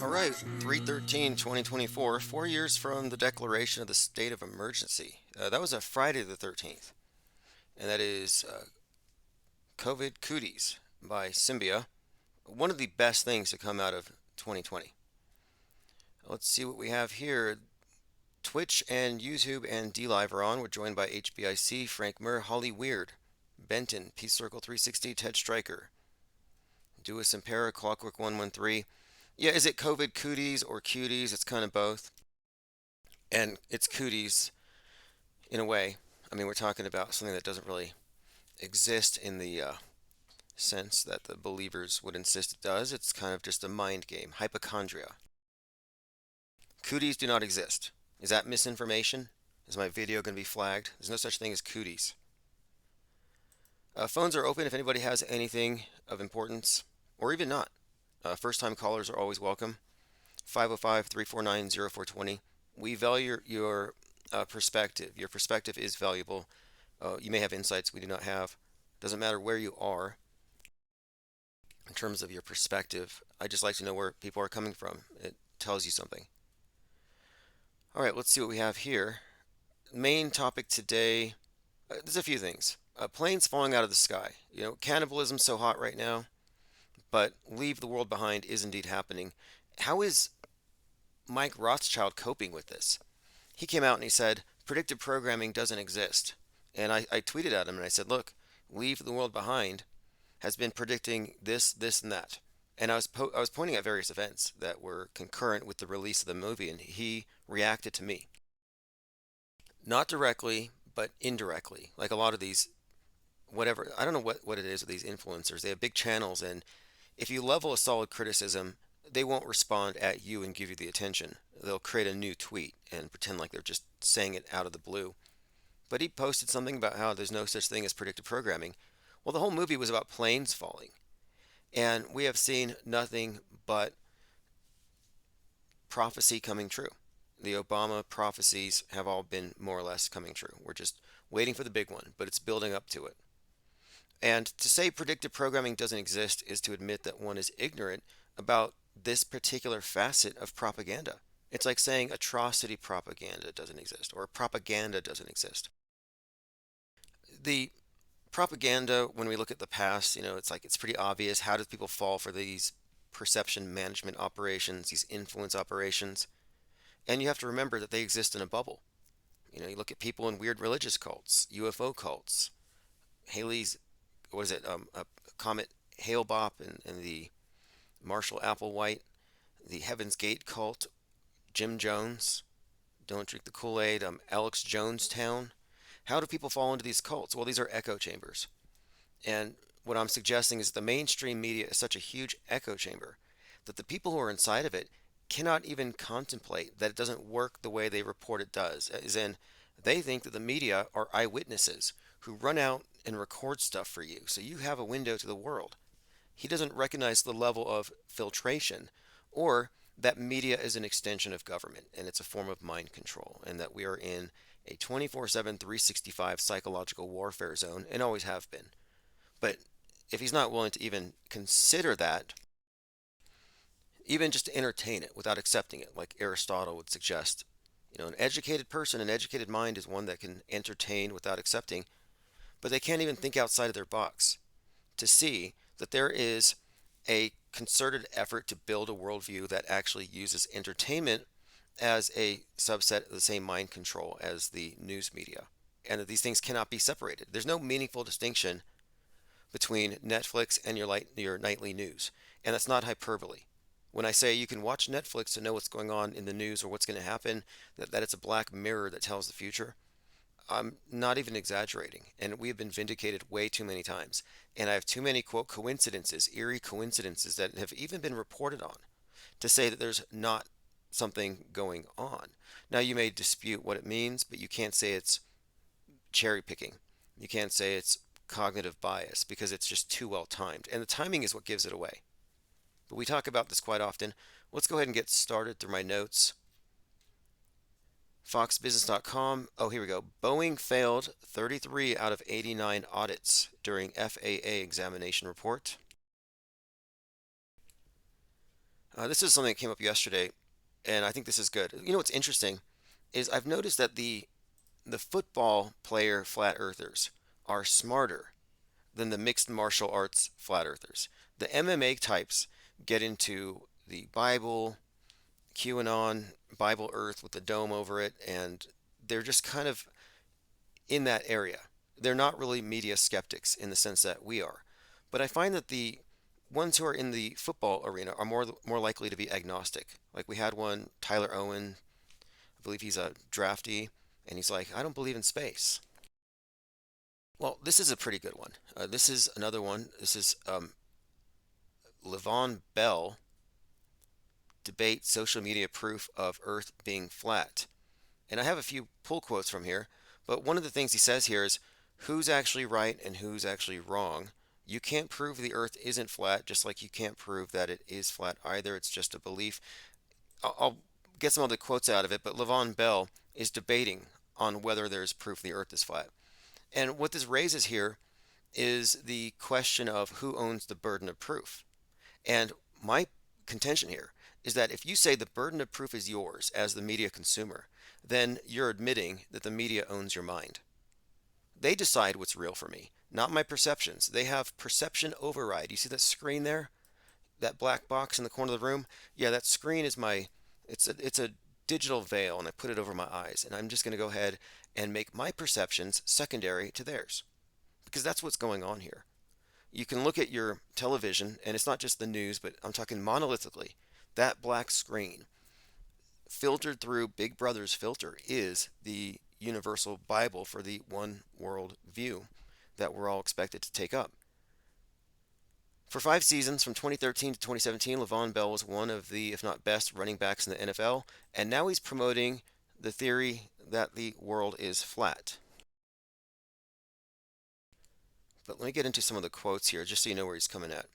All right, 3/13/2024, 4 years from the declaration of the state of emergency. That was a Friday the 13th, and that is COVID Cooties by Symbia. One of the best things to come out of 2020. Let's see what we have here. Twitch and YouTube and DLive are on. We're joined by HBIC, Frank Murr, Holly Weird, Benton, Peace Circle 360, Ted Stryker, Duas Impera, Clockwork 113. Yeah, is it COVID Cooties or Cuties? It's kind of both. And it's cooties in a way. I mean, we're talking about something that doesn't really exist in the sense that the believers would insist it does. It's kind of just a mind game, hypochondria. Cooties do not exist. Is that misinformation? Is my video going to be flagged? There's no such thing as cooties. Phones are open if anybody has anything of importance, or even not. First time callers are always welcome. 505 349 0420. We value your perspective. Your perspective is valuable. You may have insights we do not have. Doesn't matter where you are in terms of your perspective. I just like to know where people are coming from. It tells you something. All right, let's see what we have here. Main topic today. There's a few things. Planes falling out of the sky. You know, cannibalism's so hot right now, but leave the world behind is indeed happening. How is Mike Rothschild coping with this? He came out and he said, predictive programming doesn't exist. And I tweeted at him and I said, look, Leave the World Behind has been predicting this, this, and that. And I was pointing at various events that were concurrent with the release of the movie, and he reacted to me. Not directly, but indirectly. Like a lot of these, whatever, I don't know what it is with these influencers. They have big channels, and if you level a solid criticism, they won't respond at you and give you the attention. They'll create a new tweet and pretend like they're just saying it out of the blue. But he posted something about how there's no such thing as predictive programming. Well, the whole movie was about planes falling. And we have seen nothing but prophecy coming true. The Obama prophecies have all been more or less coming true. We're just waiting for the big one, but it's building up to it. And to say predictive programming doesn't exist is to admit that one is ignorant about this particular facet of propaganda. It's like saying atrocity propaganda doesn't exist or propaganda doesn't exist. The propaganda, when we look at the past, it's like it's pretty obvious. How do people fall for these perception management operations, these influence operations? And you have to remember that they exist in a bubble. You look at people in weird religious cults, UFO cults, Haley's, what is it, a Comet Hale-Bopp and the Marshall Applewhite, the Heaven's Gate cult, Jim Jones, Don't Drink the Kool-Aid, Alex Jonestown. How do people fall into these cults? Well, these are echo chambers. And what I'm suggesting is the mainstream media is such a huge echo chamber that the people who are inside of it cannot even contemplate that it doesn't work the way they report it does. As in, they think that the media are eyewitnesses who run out and record stuff for you, so you have a window to the world. He doesn't recognize the level of filtration or that media is an extension of government and it's a form of mind control, and that we are in a 24/7, 365 psychological warfare zone and always have been. But if he's not willing to even consider that, even just to entertain it without accepting it, like Aristotle would suggest, an educated person, an educated mind is one that can entertain without accepting, but they can't even think outside of their box to see that there is a concerted effort to build a worldview that actually uses entertainment as a subset of the same mind control as the news media, and that these things cannot be separated. There's no meaningful distinction between Netflix and your nightly news, and that's not hyperbole. When I say you can watch Netflix to know what's going on in the news or what's going to happen, that it's a black mirror that tells the future, I'm not even exaggerating, and we have been vindicated way too many times. And I have too many, quote, coincidences, eerie coincidences that have even been reported on to say that there's not something going on. Now, you may dispute what it means, but you can't say it's cherry picking. You can't say it's cognitive bias because it's just too well timed. And the timing is what gives it away. But we talk about this quite often. Let's go ahead and get started through my notes. FoxBusiness.com. Oh, here we go. Boeing failed 33 out of 89 audits during FAA examination report. This is something that came up yesterday, and I think this is good. You know what's interesting is I've noticed that the football player flat earthers are smarter than the mixed martial arts flat earthers. The MMA types get into the Bible, QAnon, Bible Earth with the dome over it, and they're just kind of in that area. They're not really media skeptics in the sense that we are. But I find that the ones who are in the football arena are more likely to be agnostic. Like we had one, Tyler Owen, I believe he's a draftee, and he's like, I don't believe in space. Well, this is a pretty good one. This is another one. This is Levon Bell, debate social media proof of Earth being flat. And I have a few pull quotes from here, but one of the things he says here is who's actually right and who's actually wrong. You can't prove the Earth isn't flat, just like you can't prove that it is flat either. It's just a belief. I'll get some other quotes out of it, but Levon Bell is debating on whether there's proof the Earth is flat. And what this raises here is the question of who owns the burden of proof. And my contention here is that if you say the burden of proof is yours as the media consumer, then you're admitting that the media owns your mind. They decide what's real for me, not my perceptions. They have perception override. You see that screen there? That black box in the corner of the room? Yeah, that screen is it's a digital veil, and I put it over my eyes, and I'm just going to go ahead and make my perceptions secondary to theirs, because that's what's going on here. You can look at your television, and it's not just the news, but I'm talking monolithically. That black screen, filtered through Big Brother's filter, is the universal Bible for the one world view that we're all expected to take up. For 5 seasons, from 2013 to 2017, Levon Bell was one of the, if not best, running backs in the NFL, and now he's promoting the theory that the world is flat. But let me get into some of the quotes here, just so you know where he's coming at.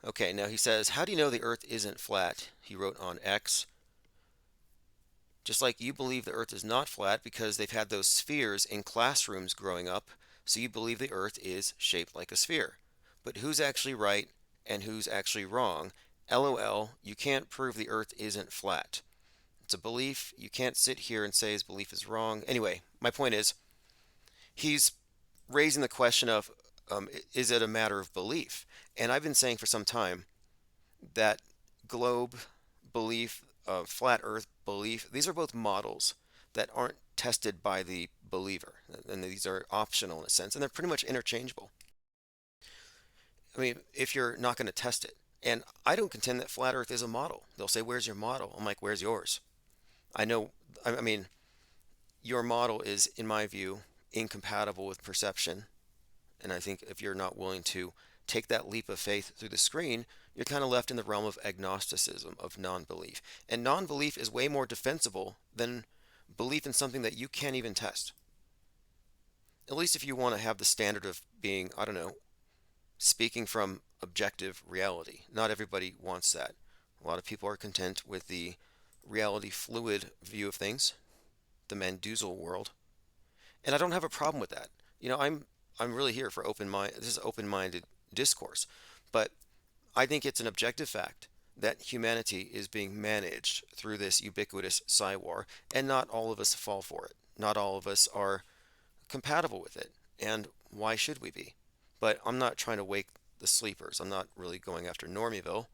Okay, now he says, how do you know the Earth isn't flat? He wrote on X. Just like you believe the Earth is not flat because they've had those spheres in classrooms growing up, so you believe the Earth is shaped like a sphere. But who's actually right and who's actually wrong? LOL, you can't prove the Earth isn't flat. It's a belief. You can't sit here and say his belief is wrong. Anyway, my point is, he's raising the question of is it a matter of belief? And I've been saying for some time that globe belief, flat earth belief, these are both models that aren't tested by the believer. And these are optional in a sense, and they're pretty much interchangeable. I mean, if you're not going to test it. And I don't contend that flat earth is a model. They'll say, where's your model? I'm like, where's yours? I know, I mean, your model is, in my view, incompatible with perception. And I think if you're not willing to take that leap of faith through the screen, you're kind of left in the realm of agnosticism, of non belief. And non belief is way more defensible than belief in something that you can't even test. At least if you want to have the standard of being, I don't know, speaking from objective reality. Not everybody wants that. A lot of people are content with the reality fluid view of things, the Manduzel world. And I don't have a problem with that. You know, I'm really here for open mind. This is open-minded discourse, but I think it's an objective fact that humanity is being managed through this ubiquitous war, and not all of us fall for it. Not all of us are compatible with it, and why should we be? But I'm not trying to wake the sleepers. I'm not really going after Normieville.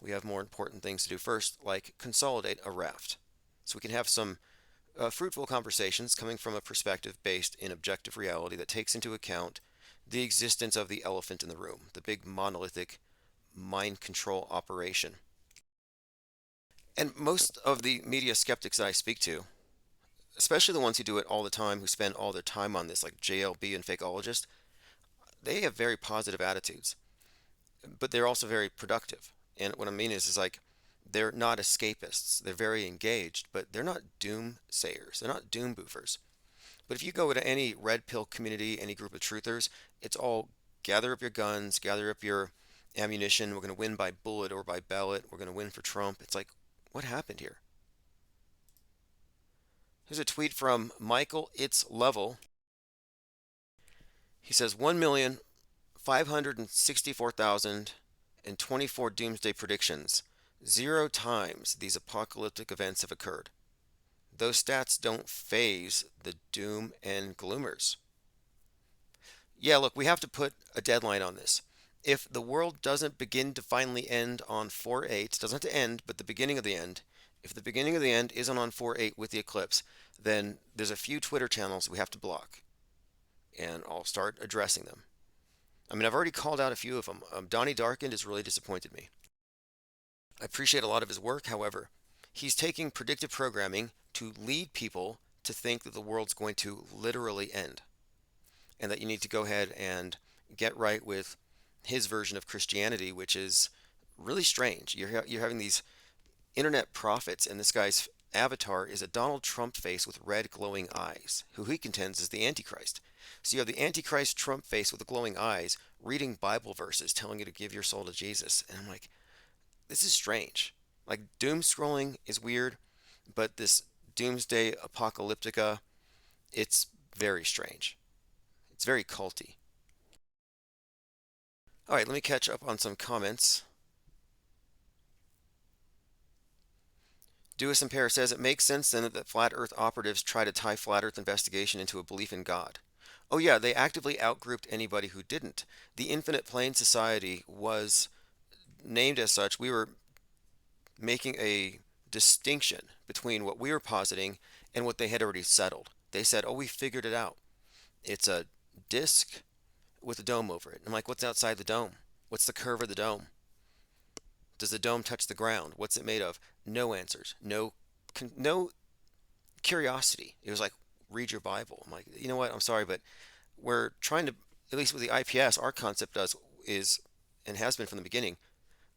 We have more important things to do first, like consolidate a raft, so we can have some fruitful conversations coming from a perspective based in objective reality that takes into account the existence of the elephant in the room, the big monolithic mind control operation. And most of the media skeptics that I speak to, especially the ones who do it all the time, who spend all their time on this, like JLB and Fakeologist, they have very positive attitudes, but they're also very productive. And what I mean is like they're not escapists. They're very engaged, but they're not doomsayers. They're not doom boofers. But if you go to any red pill community, any group of truthers, it's all gather up your guns, gather up your ammunition. We're going to win by bullet or by ballot. We're going to win for Trump. It's like, what happened here? Here's a tweet from Michael It's Level. He says 1,564,000 in 24 doomsday predictions, 0 times these apocalyptic events have occurred. Those stats don't phase the doom and gloomers. Yeah, look, we have to put a deadline on this. If the world doesn't begin to finally end on 4/8, doesn't have to end, but the beginning of the end, if the beginning of the end isn't on 4/8 with the eclipse, then there's a few Twitter channels we have to block, and I'll start addressing them. I mean, I've already called out a few of them. Donnie Darkind has really disappointed me. I appreciate a lot of his work, however, he's taking predictive programming to lead people to think that the world's going to literally end, and that you need to go ahead and get right with his version of Christianity, which is really strange. You're having these internet prophets, and this guy's avatar is a Donald Trump face with red glowing eyes, who he contends is the Antichrist. So you have the Antichrist Trump face with the glowing eyes reading Bible verses telling you to give your soul to Jesus. And I'm like, this is strange. Like, doom scrolling is weird, but this doomsday apocalyptica, it's very strange. It's very culty. All right, let me catch up on some comments. Dewis and Paris says it makes sense then that the flat earth operatives try to tie flat earth investigation into a belief in God. Oh yeah, they actively outgrouped anybody who didn't. The Infinite Plane Society was named as such. We were making a distinction between what we were positing and what they had already settled. They said, "Oh, we figured it out. It's a disk with a dome over it." I'm like, "What's outside the dome? What's the curve of the dome? Does the dome touch the ground? What's it made of?" No answers. No curiosity. It was like, read your Bible. I'm like, you know what? I'm sorry, but we're trying to, at least with the IPS, our concept does is and has been from the beginning.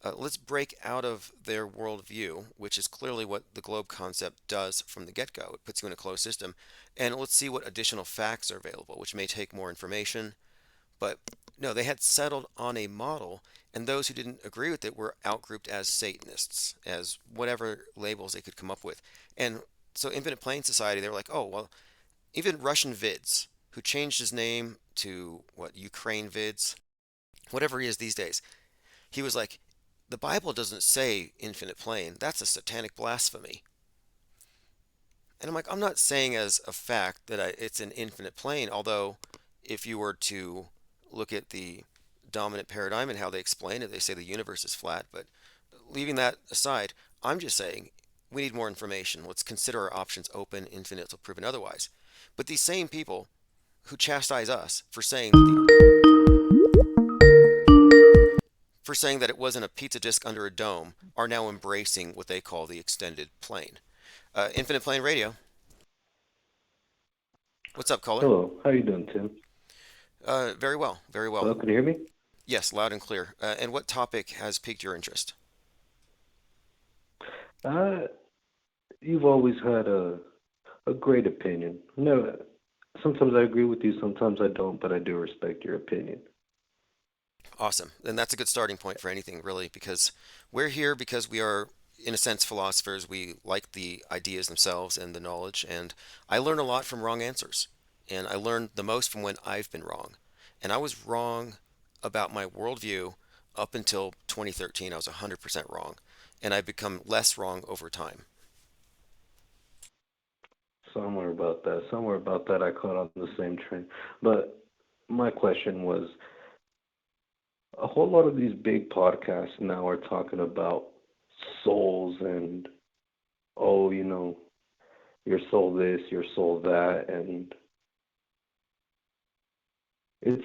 Let's break out of their worldview, which is clearly what the globe concept does from the get-go. It puts you in a closed system, and let's see what additional facts are available, which may take more information. But no, they had settled on a model, and those who didn't agree with it were outgrouped as Satanists, as whatever labels they could come up with. And so Infinite Plane Society, they were like, oh, well, even Russian Vids, who changed his name to what, Ukraine Vids, whatever he is these days, he was like, the Bible doesn't say infinite plane. That's a satanic blasphemy. And I'm like, I'm not saying as a fact that it's an infinite plane, although if you were to look at the dominant paradigm and how they explain it, they say the universe is flat. But leaving that aside, I'm just saying we need more information. Let's consider our options open, infinite until proven otherwise. But these same people who chastise us for saying that it wasn't a pizza disc under a dome are now embracing what they call the extended plane. Infinite Plane Radio. What's up, caller? Hello, how you doing, Tim? Very well, very well. Hello, can you hear me? Yes, loud and clear. And what topic has piqued your interest? Uh, you've always had a great opinion. No, sometimes I agree with you, sometimes I don't, but I do respect your opinion. Awesome. And that's a good starting point for anything, really, because we're here because we are, in a sense, philosophers. We like the ideas themselves and the knowledge. And I learn a lot from wrong answers. And I learned the most from when I've been wrong. And I was wrong about my worldview up until 2013. I was 100% wrong. And I've become less wrong over time. Somewhere about that, I caught on the same train. But my question was, a whole lot of these big podcasts now are talking about souls and, oh, your soul this, your soul that, and it's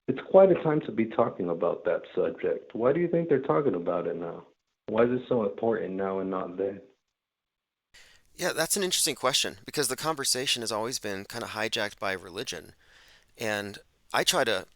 it's quite a time to be talking about that subject. Why do you think they're talking about it now? Why is it so important now and not then? Yeah, that's an interesting question because the conversation has always been kind of hijacked by religion. And I try to,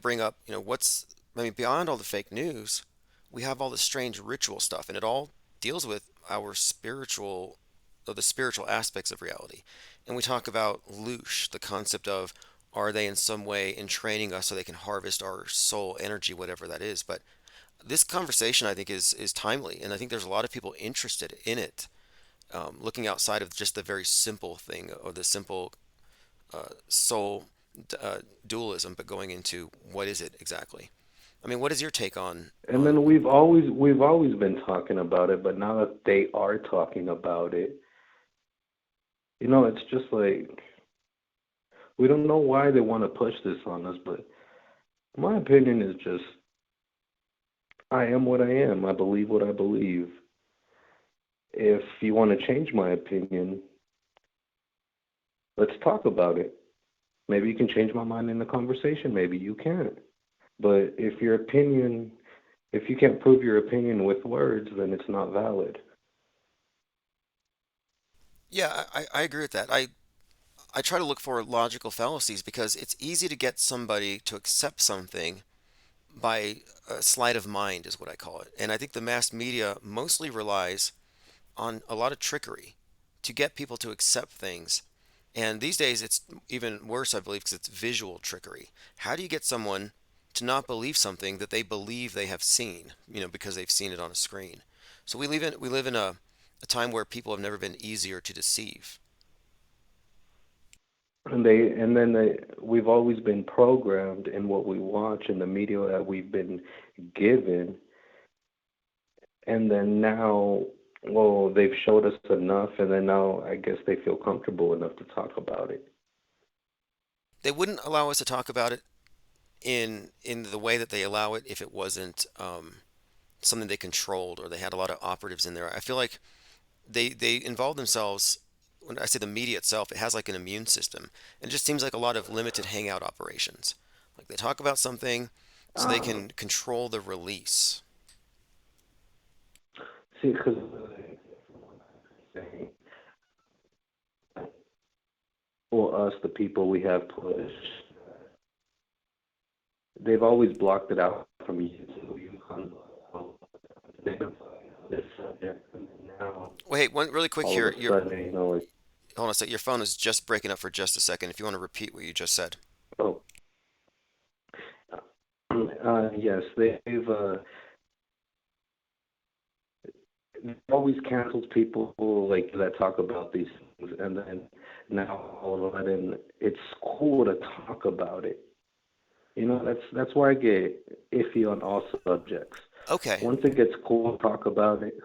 bring up, I mean, beyond all the fake news, we have all this strange ritual stuff, and it all deals with our spiritual, or the spiritual aspects of reality. And we talk about loosh, the concept of are they in some way entraining us so they can harvest our soul energy, whatever that is. But this conversation, I think, is timely, and I think there's a lot of people interested in it, looking outside of just the very simple thing or the simple soul dualism, but going into what is it exactly. I mean, what is your take on And then we've always been talking about it, but now that they are talking about it, it's just like we don't know why they want to push this on us, but my opinion is just I am what I am. I believe what I believe. If you want to change my opinion, let's talk about it. Maybe you can change my mind in the conversation, maybe you can't. But if you can't prove your opinion with words, then it's not valid. Yeah, I agree with that. I try to look for logical fallacies because it's easy to get somebody to accept something by a sleight of mind, is what I call it. And I think the mass media mostly relies on a lot of trickery to get people to accept things. And these days it's even worse, I believe, because it's visual trickery. How do you get someone to not believe something that they believe they have seen, because they've seen it on a screen? So we live in a time where people have never been easier to deceive. We've always been programmed in what we watch in the media that we've been given, and then now, well, they've showed us enough, and then now I guess they feel comfortable enough to talk about it. They wouldn't allow us to talk about it in the way that they allow it if it wasn't something they controlled or they had a lot of operatives in there. I feel like they involve themselves. When I say the media itself, it has like an immune system. And it just seems like a lot of limited hangout operations. Like they talk about something so they Ah, can control the release. see, because for us, the people we have pushed, they've always blocked it out from YouTube. They've been this subject, and now Wait, one really quick all of here. a sudden, Hold on a sec. Your phone is just breaking up for just a second. If you want to repeat what you just said. oh, yes, they've always canceled people like that talk about these things, and then now all of a sudden it's cool to talk about it. That's why I get iffy on all subjects. Okay. Once it gets cool to talk about it,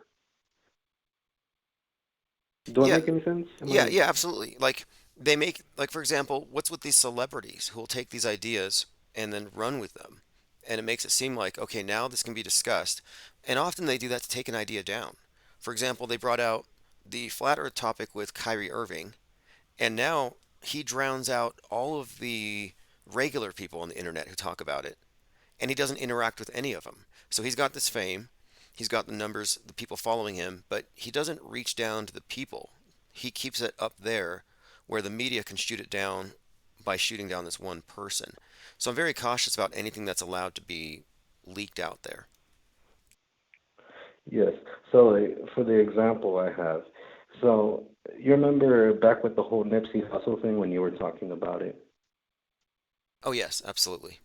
do I Yeah. make any sense? Am Yeah. I? Yeah. Absolutely. Like they make, like for example, what's with these celebrities who will take these ideas and then run with them, and it makes it seem like okay, now this can be discussed, and often they do that to take an idea down. For example, they brought out the flat Earth topic with Kyrie Irving, and now he drowns out all of the regular people on the internet who talk about it, and he doesn't interact with any of them. So he's got this fame, he's got the numbers, the people following him, but he doesn't reach down to the people. He keeps it up there where the media can shoot it down by shooting down this one person. So I'm very cautious about anything that's allowed to be leaked out there. Yes. So for the example I have, so you remember back with the whole Nipsey Hussle thing when you were talking about it? Oh, yes, absolutely.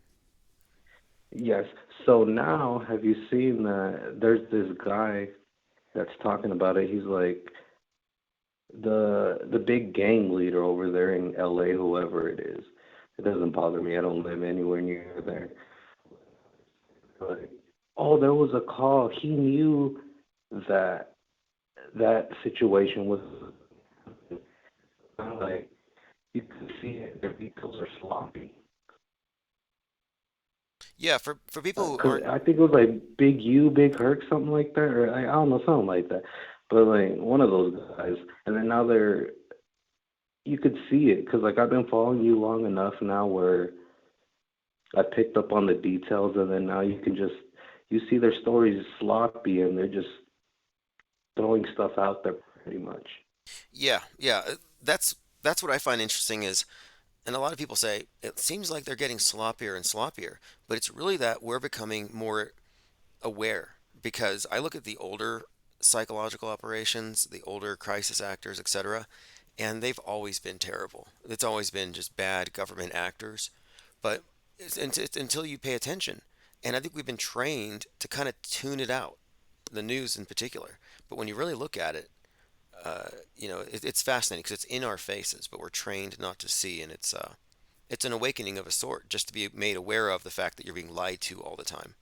Yes. So now, have you seen that there's this guy that's talking about it? He's like the big gang leader over there in LA, whoever it is. It doesn't bother me. I don't live anywhere near there. But oh, there was a call. He knew that that situation was like you could see it. Their vehicles are sloppy. Yeah, for people who Cause aren't. I think it was like Big U, Big Herc, something like that, or I don't know, something like that. But like one of those guys, and then now you could see it, cause like I've been following you long enough now where I picked up on the details, and then now you see their stories sloppy, and they're just throwing stuff out there pretty much. Yeah, yeah, that's what I find interesting is, and a lot of people say it seems like they're getting sloppier and sloppier, but it's really that we're becoming more aware because I look at the older psychological operations, the older crisis actors, etc., and they've always been terrible. It's always been just bad government actors. But it's until you pay attention. And I think we've been trained to kind of tune it out, the news in particular. But when you really look at it, it's fascinating because it's in our faces, but we're trained not to see, and it's It's an awakening of a sort, just to be made aware of the fact that you're being lied to all the time.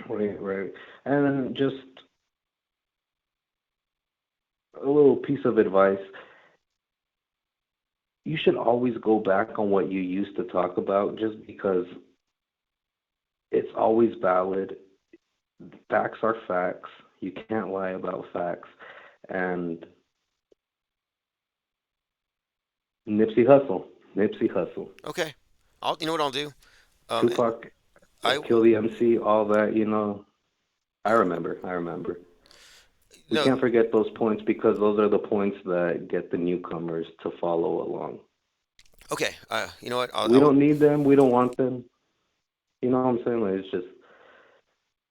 Right, right. And then just a little piece of advice. You should always go back on what you used to talk about just because it's always valid. Facts are facts. You can't lie about facts. And Nipsey Hussle, Nipsey Hussle, Okay, you know what I'll do? Um, Tupac, I Kill the MC, all that, I remember, I remember. We no, can't forget those points because those are the points that get the newcomers to follow along. okay. You know what? We don't need them. We don't want them. You know what I'm saying? Like,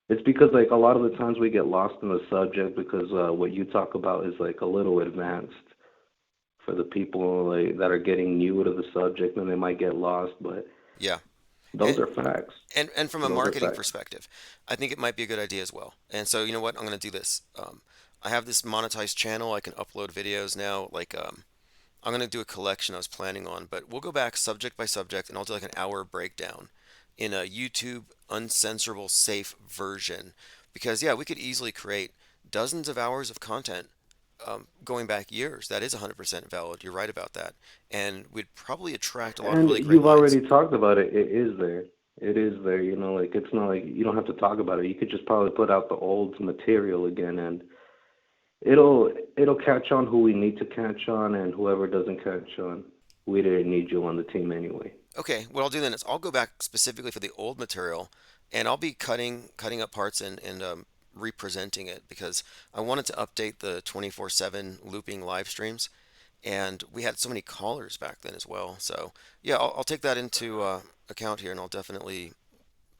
it's because like a lot of the times we get lost in the subject because what you talk about is like a little advanced for the people like that are getting new to the subject and they might get lost. But Yeah, those and are facts. and from a Those are marketing facts. perspective, I think it might be a good idea as well. And so you know what? I'm going to do this. I have this monetized channel. I can upload videos now. I'm going to do a collection I was planning on, but we'll go back subject by subject, and I'll do like an hour breakdown in a YouTube uncensorable safe version. Because yeah, we could easily create dozens of hours of content going back years. That is 100% valid. You're right about that. And we'd probably attract a lot of And really great you've minds. already talked about it. It is there. It is there. Like it's not like you don't have to talk about it. You could just probably put out the old material again, and it'll catch on who we need to catch on, and whoever doesn't catch on, we didn't need you on the team anyway. Okay, what I'll do then is I'll go back specifically for the old material, and I'll be cutting up parts and representing it because I wanted to update the 24/7 looping live streams, and we had so many callers back then as well. So yeah, I'll take that into account here, and I'll definitely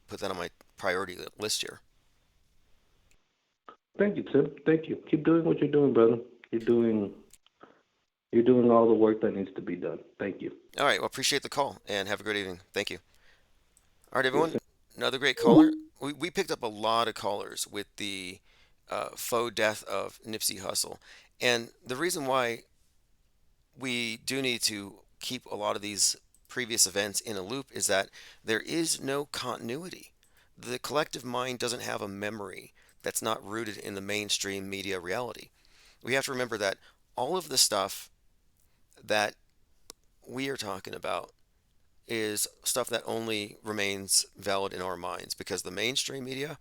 put that on my priority list here. Thank you, Tim. Thank you. Keep doing what you're doing, brother. You're doing you're doing all the work that needs to be done. Thank you. All right, well, appreciate the call, and have a great evening. Thank you. All right, Yes, everyone, sir. another great caller. We picked up a lot of callers with the faux death of Nipsey Hussle. And the reason why we do need to keep a lot of these previous events in a loop is that there is no continuity. The collective mind doesn't have a memory that's not rooted in the mainstream media reality. We have to remember that all of the stuff that we are talking about is stuff that only remains valid in our minds because the mainstream media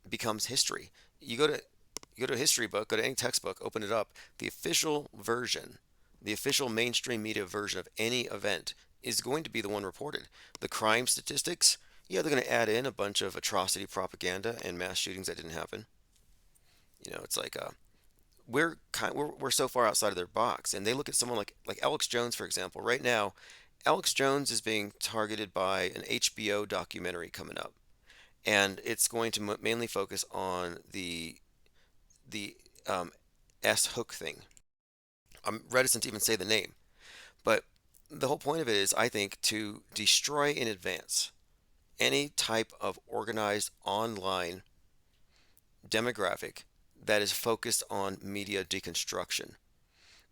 becomes history. You go to a history book, go to any textbook, open it up. The official version, the official mainstream media version of any event is going to be the one reported. The crime statistics, yeah, they're going to add in a bunch of atrocity propaganda and mass shootings that didn't happen. It's like we're so far outside of their box, and they look at someone like Alex Jones, for example. Right now, Alex Jones is being targeted by an HBO documentary coming up, and it's going to mainly focus on the S Hook thing. I'm reticent to even say the name, but the whole point of it is, I think, to destroy in advance any type of organized online demographic that is focused on media deconstruction.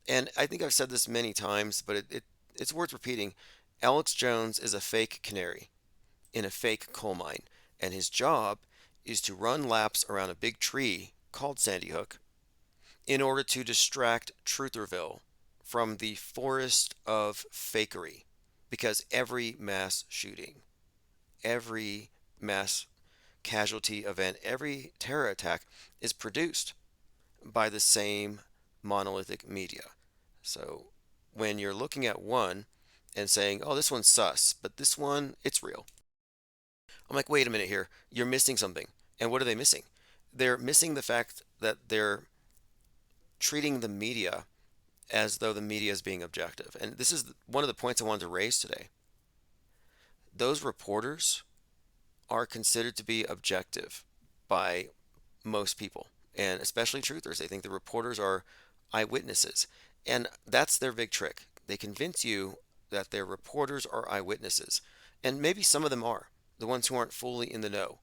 And I think I've said this many times, but it's worth repeating. Alex Jones is a fake canary in a fake coal mine, and his job is to run laps around a big tree called Sandy Hook in order to distract Trutherville from the forest of fakery. Because every mass shooting, every mass casualty event, every terror attack is produced by the same monolithic media. So when you're looking at one and saying, oh, this one's sus, but this one, it's real. I'm like, wait a minute here. You're missing something. And what are they missing? They're missing the fact that they're treating the media as though the media is being objective. And this is one of the points I wanted to raise today. Those reporters are considered to be objective by most people, and especially truthers. They think the reporters are eyewitnesses. And that's their big trick. They convince you that their reporters are eyewitnesses. And maybe some of them are, the ones who aren't fully in the know.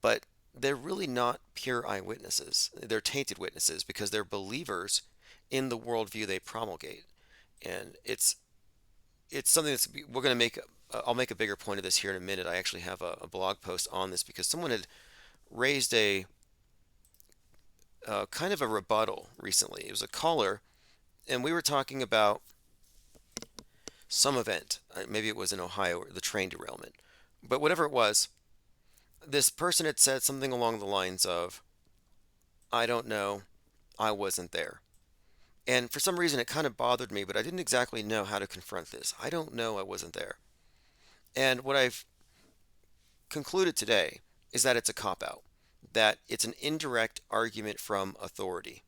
But they're really not pure eyewitnesses. They're tainted witnesses because they're believers in the worldview they promulgate. And it's something that's we're going to make. I'll make a bigger point of this here in a minute. I actually have a blog post on this because someone had raised a kind of a rebuttal recently. It was a caller, and we were talking about some event. Maybe it was in Ohio, the train derailment. But whatever it was, this person had said something along the lines of, I don't know, I wasn't there. And for some reason, it kind of bothered me, but I didn't exactly know how to confront this. I don't know, I wasn't there. And what I've concluded today is that it's a cop out, that it's an indirect argument from authority.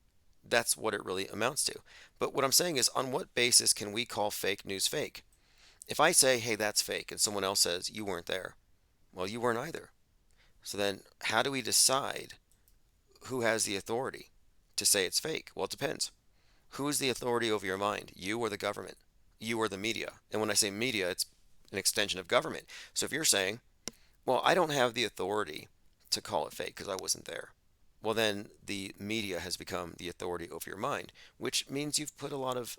That's what it really amounts to. But what I'm saying is, on what basis can we call fake news fake? If I say, hey, that's fake, and someone else says, you weren't there, well, you weren't either. So then, how do we decide who has the authority to say it's fake? Well, it depends. Who is the authority over your mind? You or the government? You or the media? And when I say media, it's an extension of government. So if you're saying, well, I don't have the authority to call it fake because I wasn't there, well, then the media has become the authority over your mind, which means you've put a lot of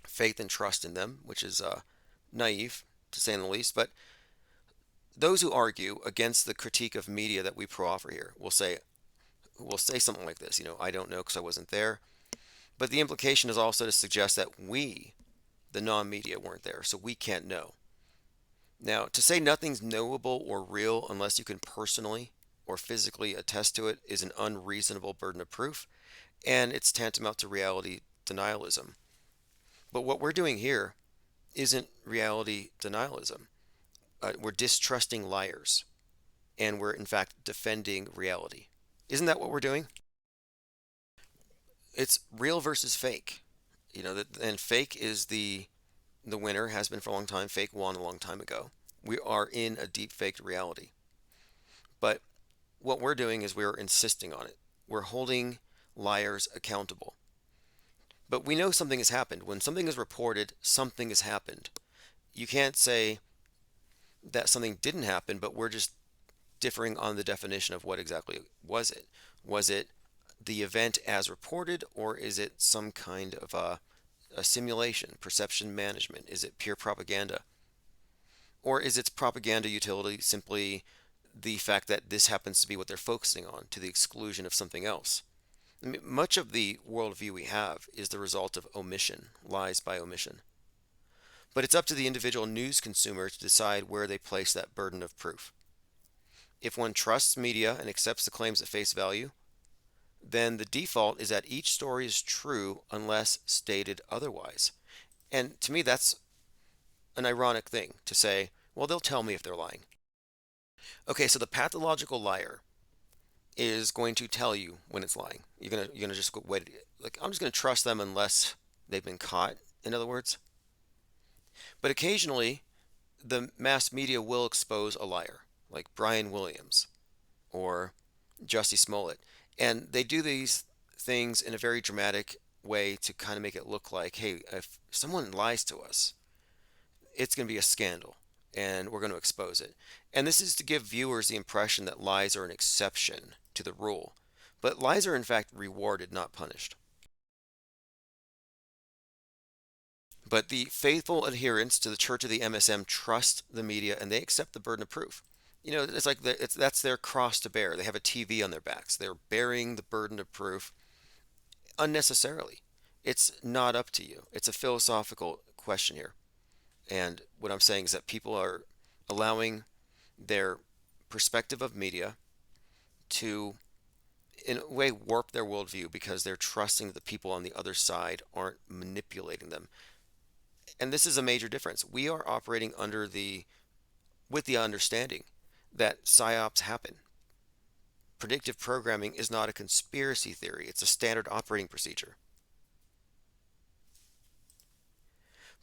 faith and trust in them, which is naive to say the least. But those who argue against the critique of media that we proffer here will say something like this, I don't know because I wasn't there. But the implication is also to suggest that we, the non-media, weren't there, so we can't know. Now, to say nothing's knowable or real unless you can personally or physically attest to it is an unreasonable burden of proof, and it's tantamount to reality denialism. But what we're doing here isn't reality denialism. We're distrusting liars, and we're in fact defending reality. Isn't that what we're doing? It's real versus fake. And fake is the winner, has been for a long time. Fake won a long time ago. We are in a deep faked reality. But what we're doing is we're insisting on it. We're holding liars accountable. But we know something has happened. When something is reported, something has happened. You can't say that something didn't happen, but we're just differing on the definition of what exactly was it. Was it the event as reported, or is it some kind of a simulation, perception management? Is it pure propaganda? Or is its propaganda utility simply the fact that this happens to be what they're focusing on to the exclusion of something else? I mean, much of the worldview we have is the result of omission, lies by omission. But it's up to the individual news consumer to decide where they place that burden of proof. If one trusts media and accepts the claims at face value, then the default is that each story is true unless stated otherwise. And to me, that's an ironic thing to say, well, they'll tell me if they're lying. Okay, so the pathological liar is going to tell you when it's lying. You're gonna just go wait. Like, I'm just gonna trust them unless they've been caught. In other words, but occasionally the mass media will expose a liar, like Brian Williams or Jussie Smollett, and they do these things in a very dramatic way to kind of make it look like, hey, if someone lies to us, it's going to be a scandal and we're going to expose it. And this is to give viewers the impression that lies are an exception to the rule. But lies are in fact rewarded, not punished. But the faithful adherents to the Church of the MSM trust the media and they accept the burden of proof. It's like that's their cross to bear. They have a TV on their backs. They're bearing the burden of proof unnecessarily. It's not up to you. It's a philosophical question here. And what I'm saying is that people are allowing their perspective of media to, in a way, warp their worldview because they're trusting that the people on the other side aren't manipulating them. And this is a major difference. We are operating with the understanding that psyops happen. Predictive programming is not a conspiracy theory, it's a standard operating procedure.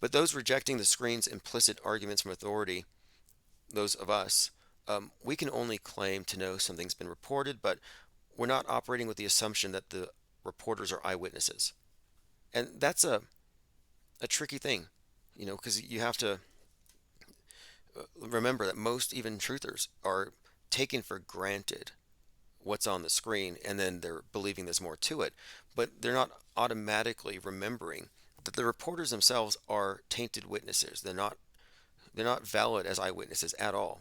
But those rejecting the screen's implicit arguments from authority, those of us, we can only claim to know something's been reported, but we're not operating with the assumption that the reporters are eyewitnesses. And that's a tricky thing, because you have to remember that most even truthers are taken for granted what's on the screen and then they're believing there's more to it, but they're not automatically remembering that the reporters themselves are tainted witnesses. They're not valid as eyewitnesses at all.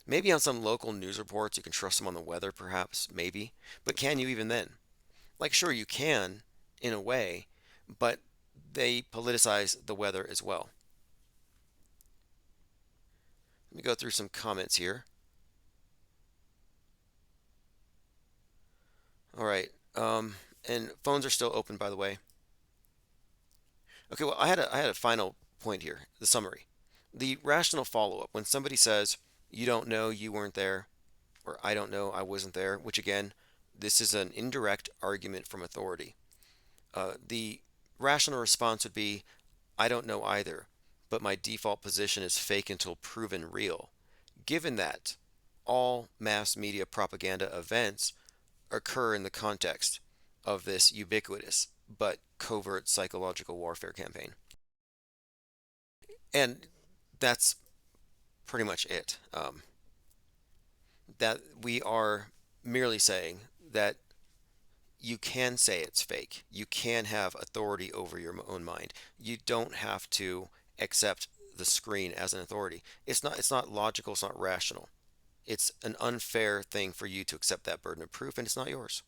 Maybe on some local news reports you can trust them on the weather, perhaps, maybe. But can you even then? Like, sure, you can, in a way, but they politicize the weather as well. Let me go through some comments here. All right. And phones are still open, by the way. Okay, well, I had a final point here, the summary. The rational follow-up, when somebody says, you don't know, you weren't there, or I don't know, I wasn't there, which again, this is an indirect argument from authority. The rational response would be, I don't know either, but my default position is fake until proven real. Given that all mass media propaganda events occur in the context of this ubiquitous but covert psychological warfare campaign. And that's pretty much it. That we are merely saying that you can say it's fake. You can have authority over your own mind. You don't have to accept the screen as an authority. It's not logical, it's not rational. It's an unfair thing for you to accept that burden of proof and it's not yours.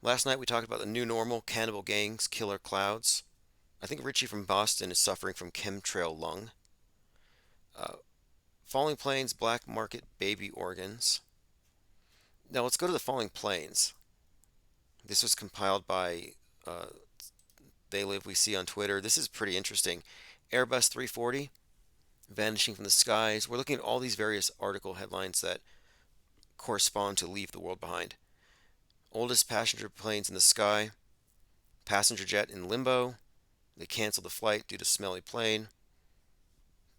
Last night we talked about the new normal, cannibal gangs, killer clouds. I think Richie from Boston is suffering from chemtrail lung. Uh, Falling planes, black market baby organs. Now let's go to the falling planes. This was compiled by They Live We See on Twitter. This is pretty interesting. Airbus 340 vanishing from the skies. We're looking at all these various article headlines that correspond to Leave the World Behind. Oldest passenger planes in the sky. Passenger jet in limbo. They canceled the flight due to smelly plane.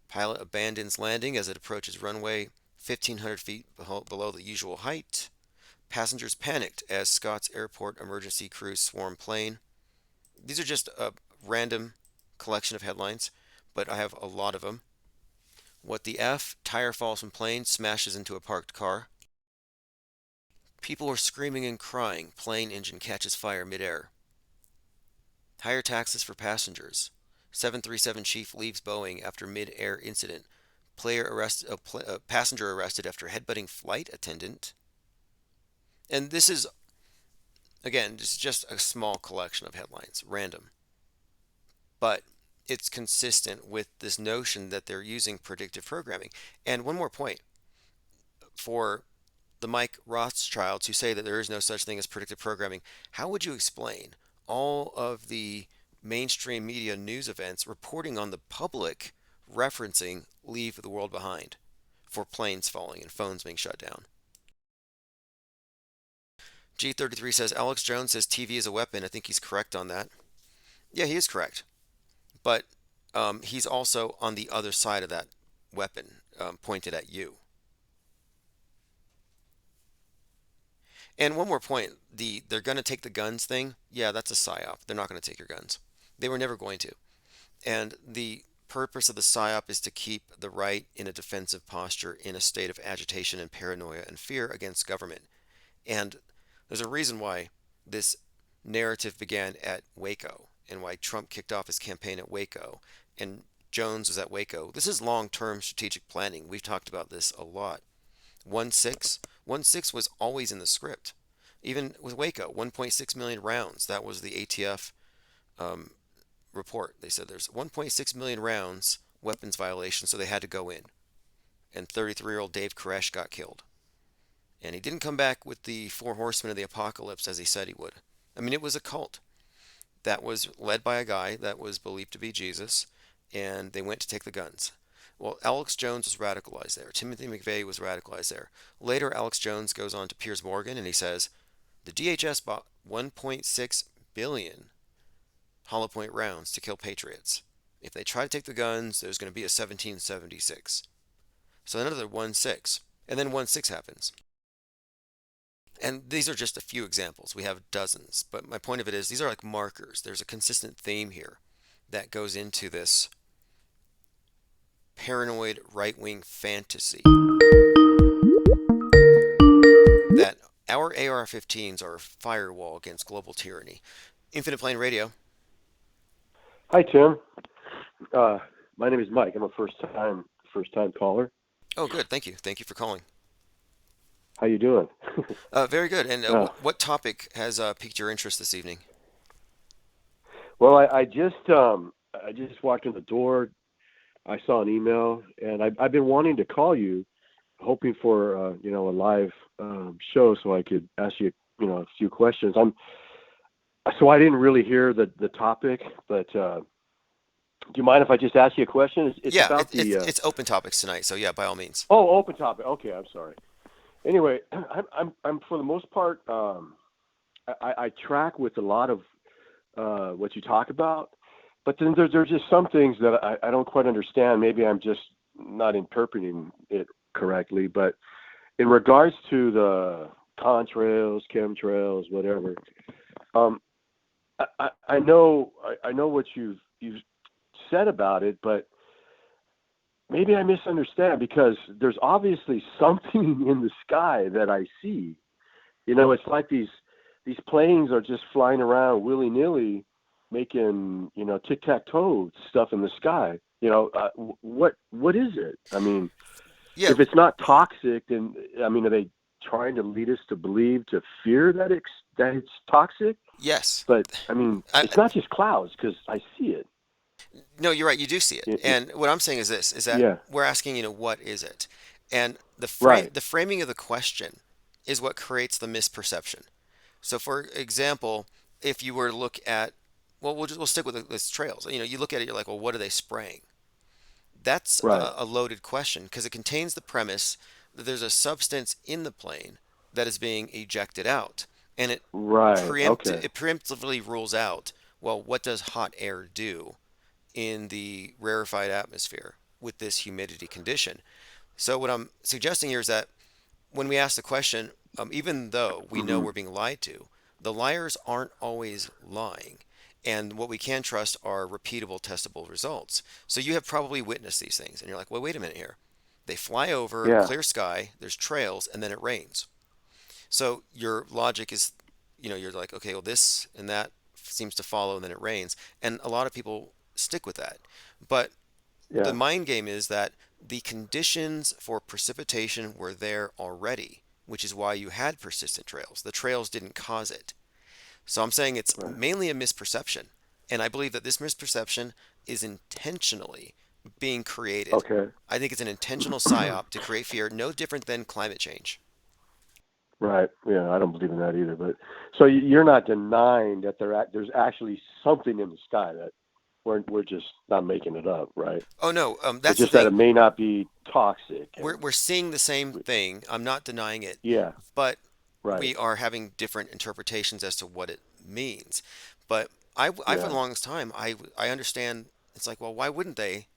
Pilot abandons landing as it approaches runway 1,500 feet below the usual height. Passengers panicked as Scott's airport emergency crews swarm plane. These are just a random collection of headlines, but I have a lot of them. What the F? Tire falls from plane, smashes into a parked car. People are screaming and crying. Plane engine catches fire midair. Higher taxes for passengers. 737 chief leaves Boeing after mid-air incident. Passenger arrested after headbutting flight attendant. And this is, again, just a small collection of headlines, random. But it's consistent with this notion that they're using predictive programming. And one more point for the Mike Rothschilds who say that there is no such thing as predictive programming, how would you explain all of the mainstream media news events reporting on the public referencing Leave the World Behind for planes falling and phones being shut down? G33 says Alex Jones says TV is a weapon. I think he's correct on that. Yeah, he is correct. But he's also on the other side of that weapon pointed at you. And one more point, they're going to take the guns thing. Yeah, that's a psyop. They're not going to take your guns. They were never going to. And the purpose of the psyop is to keep the right in a defensive posture in a state of agitation and paranoia and fear against government. And there's a reason why this narrative began at Waco and why Trump kicked off his campaign at Waco and Jones was at Waco. This is long-term strategic planning. We've talked about this a lot. 1-6 was always in the script. Even with Waco, 1.6 million rounds. That was the ATF report. They said there's 1.6 million rounds, weapons violation, so they had to go in. And 33-year-old Dave Koresh got killed. And he didn't come back with the four horsemen of the apocalypse as he said he would. I mean, it was a cult that was led by a guy that was believed to be Jesus, and they went to take the guns. Well, Alex Jones was radicalized there. Timothy McVeigh was radicalized there. Later, Alex Jones goes on to Piers Morgan and he says, the DHS bought 1.6 billion hollow point rounds to kill patriots. If they try to take the guns, there's going to be a 1776. So another 1-6. And then 1-6 happens. And these are just a few examples. We have dozens. But my point of it is these are like markers. There's a consistent theme here that goes into this paranoid right-wing fantasy that Our AR-15s are a firewall against global tyranny. Infinite Plane Radio. Hi, Tim. Uh, my name is Mike. I'm a first time caller. Oh, good. Thank you. Thank you for calling. How you doing? Very good. And uh, what topic has piqued your interest this evening? well, I just walked in the door. I saw an email, and I've been wanting to call you, hoping for a live show so I could ask you a few questions. So I didn't really hear the topic, but do you mind if I just ask you a question? It's Yeah, about the it's open topics tonight. So yeah, by all means. open topic. Okay, I'm sorry. Anyway, I'm for the most part, I track with a lot of what you talk about, but then there's just some things that I don't quite understand. Maybe I'm just not interpreting it correctly. But in regards to the contrails, chemtrails, whatever, um, I know what you've said about it, but maybe I misunderstand because there's obviously something in the sky that I see. It's like these planes are just flying around willy nilly, making tic tac toe stuff in the sky. What is it? I mean, Yeah. if it's not toxic, then I mean, are they trying to lead us to believe to fear that it's toxic? Yes. But I mean, I, it's not just clouds because I see it. no, you're right. You do see it. And what I'm saying is this: is that Yeah, we're asking, what is it? And right, the framing of the question is what creates the misperception. So, for example, if you were to look at, well, we'll stick with this trails. You look at it, you're like, well, what are they spraying? That's right, a loaded question because it contains the premise that there's a substance in the plane that is being ejected out, and right. Okay, it preemptively rules out, well, what does hot air do in the rarefied atmosphere with this humidity condition? So what I'm suggesting here is that when we ask the question, even though we know hmm, we're being lied to, the liars aren't always lying. And what we can trust are repeatable, testable results. So you have probably witnessed these things, and you're like, well, wait a minute here. They fly over yeah, clear sky, there's trails, and then it rains. So your logic is, you're like, okay, well, this and that seems to follow, and then it rains. And a lot of people stick with that. But the yeah, mind game is that the conditions for precipitation were there already, which is why you had persistent trails. The trails didn't cause it. So I'm saying it's right. mainly a misperception. And I believe that this misperception is intentionally being created. Okay. I think it's an intentional psyop to create fear, no different than climate change. Right. Yeah, I don't believe in that either. But so you're not denying that there's actually something in the sky that we're just not making it up, right? Oh no, It's that's the just that thing. it may not be toxic, and We're seeing the same thing. I'm not denying it, yeah, but right. we are having different interpretations as to what it means. But I for the Yeah, longest time, I understand. It's like, well, why wouldn't they?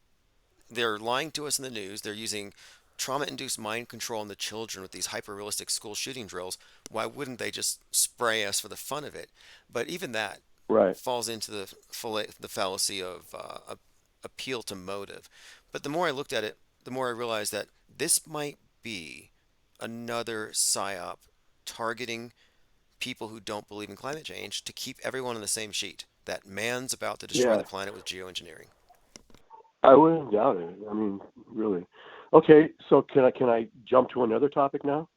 They're lying to us in the news. They're using trauma-induced mind control on the children with these hyper-realistic school shooting drills. Why wouldn't they just spray us for the fun of it? But even that right. falls into the fallacy of appeal to motive. But the more I looked at it, the more I realized that this might be another psyop targeting people who don't believe in climate change to keep everyone on the same sheet. That man's about to destroy the Yeah, planet with geoengineering. I wouldn't doubt it. I mean, really. Okay, so can I jump to another topic now?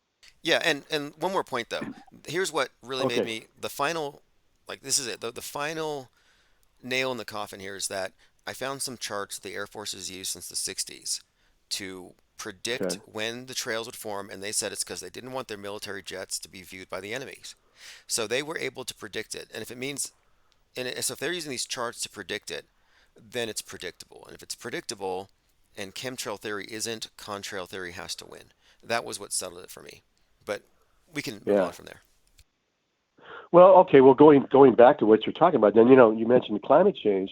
Yeah, and one more point though. Here's what really made Okay, me the final, like this is it. The final nail in the coffin here is that I found some charts the Air Force has used since the 60s to predict okay, when the trails would form, and they said it's because they didn't want their military jets to be viewed by the enemies. So they were able to predict it, and if it means, so if they're using these charts to predict it, then it's predictable. And if it's predictable, and chemtrail theory isn't, contrail theory has to win. That was what settled it for me. But we can move on yeah. from there. Well, okay. Well, going back to what you're talking about, then you mentioned climate change.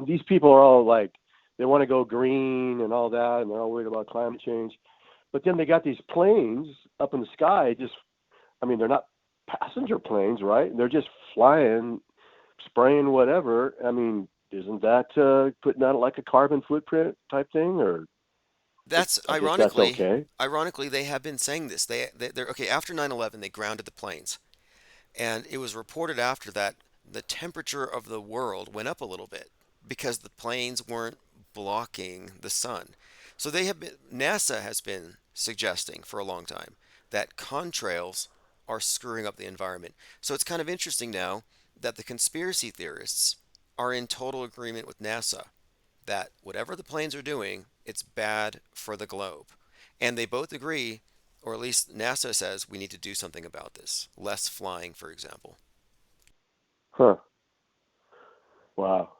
These people are all like they want to go green and all that, and they're all worried about climate change. But then they got these planes up in the sky. Just, I mean, they're not passenger planes, right? They're just flying, spraying whatever. I mean, isn't that putting out like a carbon footprint type thing, or That's I guess that's ironically, okay. ironically, they have been saying this. They're okay. After 9/11, they grounded the planes, and it was reported after that the temperature of the world went up a little bit because the planes weren't blocking the sun. So NASA has been suggesting for a long time that contrails are screwing up the environment. So it's kind of interesting now that the conspiracy theorists are in total agreement with NASA that whatever the planes are doing, it's bad for the globe. And they both agree, or at least NASA says, we need to do something about this. Less flying, for example. Huh. Wow.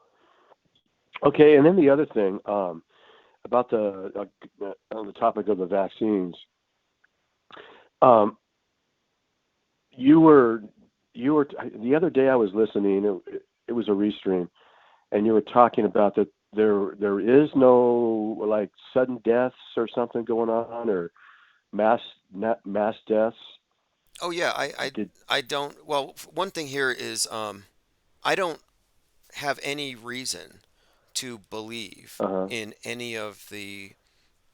Okay, and then the other thing about on the topic of the vaccines, um, you were the other day I was listening. It was a restream, and you were talking about that there is no like sudden deaths or something going on or mass mass deaths. Oh yeah, Did I don't. Well, one thing here is I don't have any reason to believe uh-huh. in any of the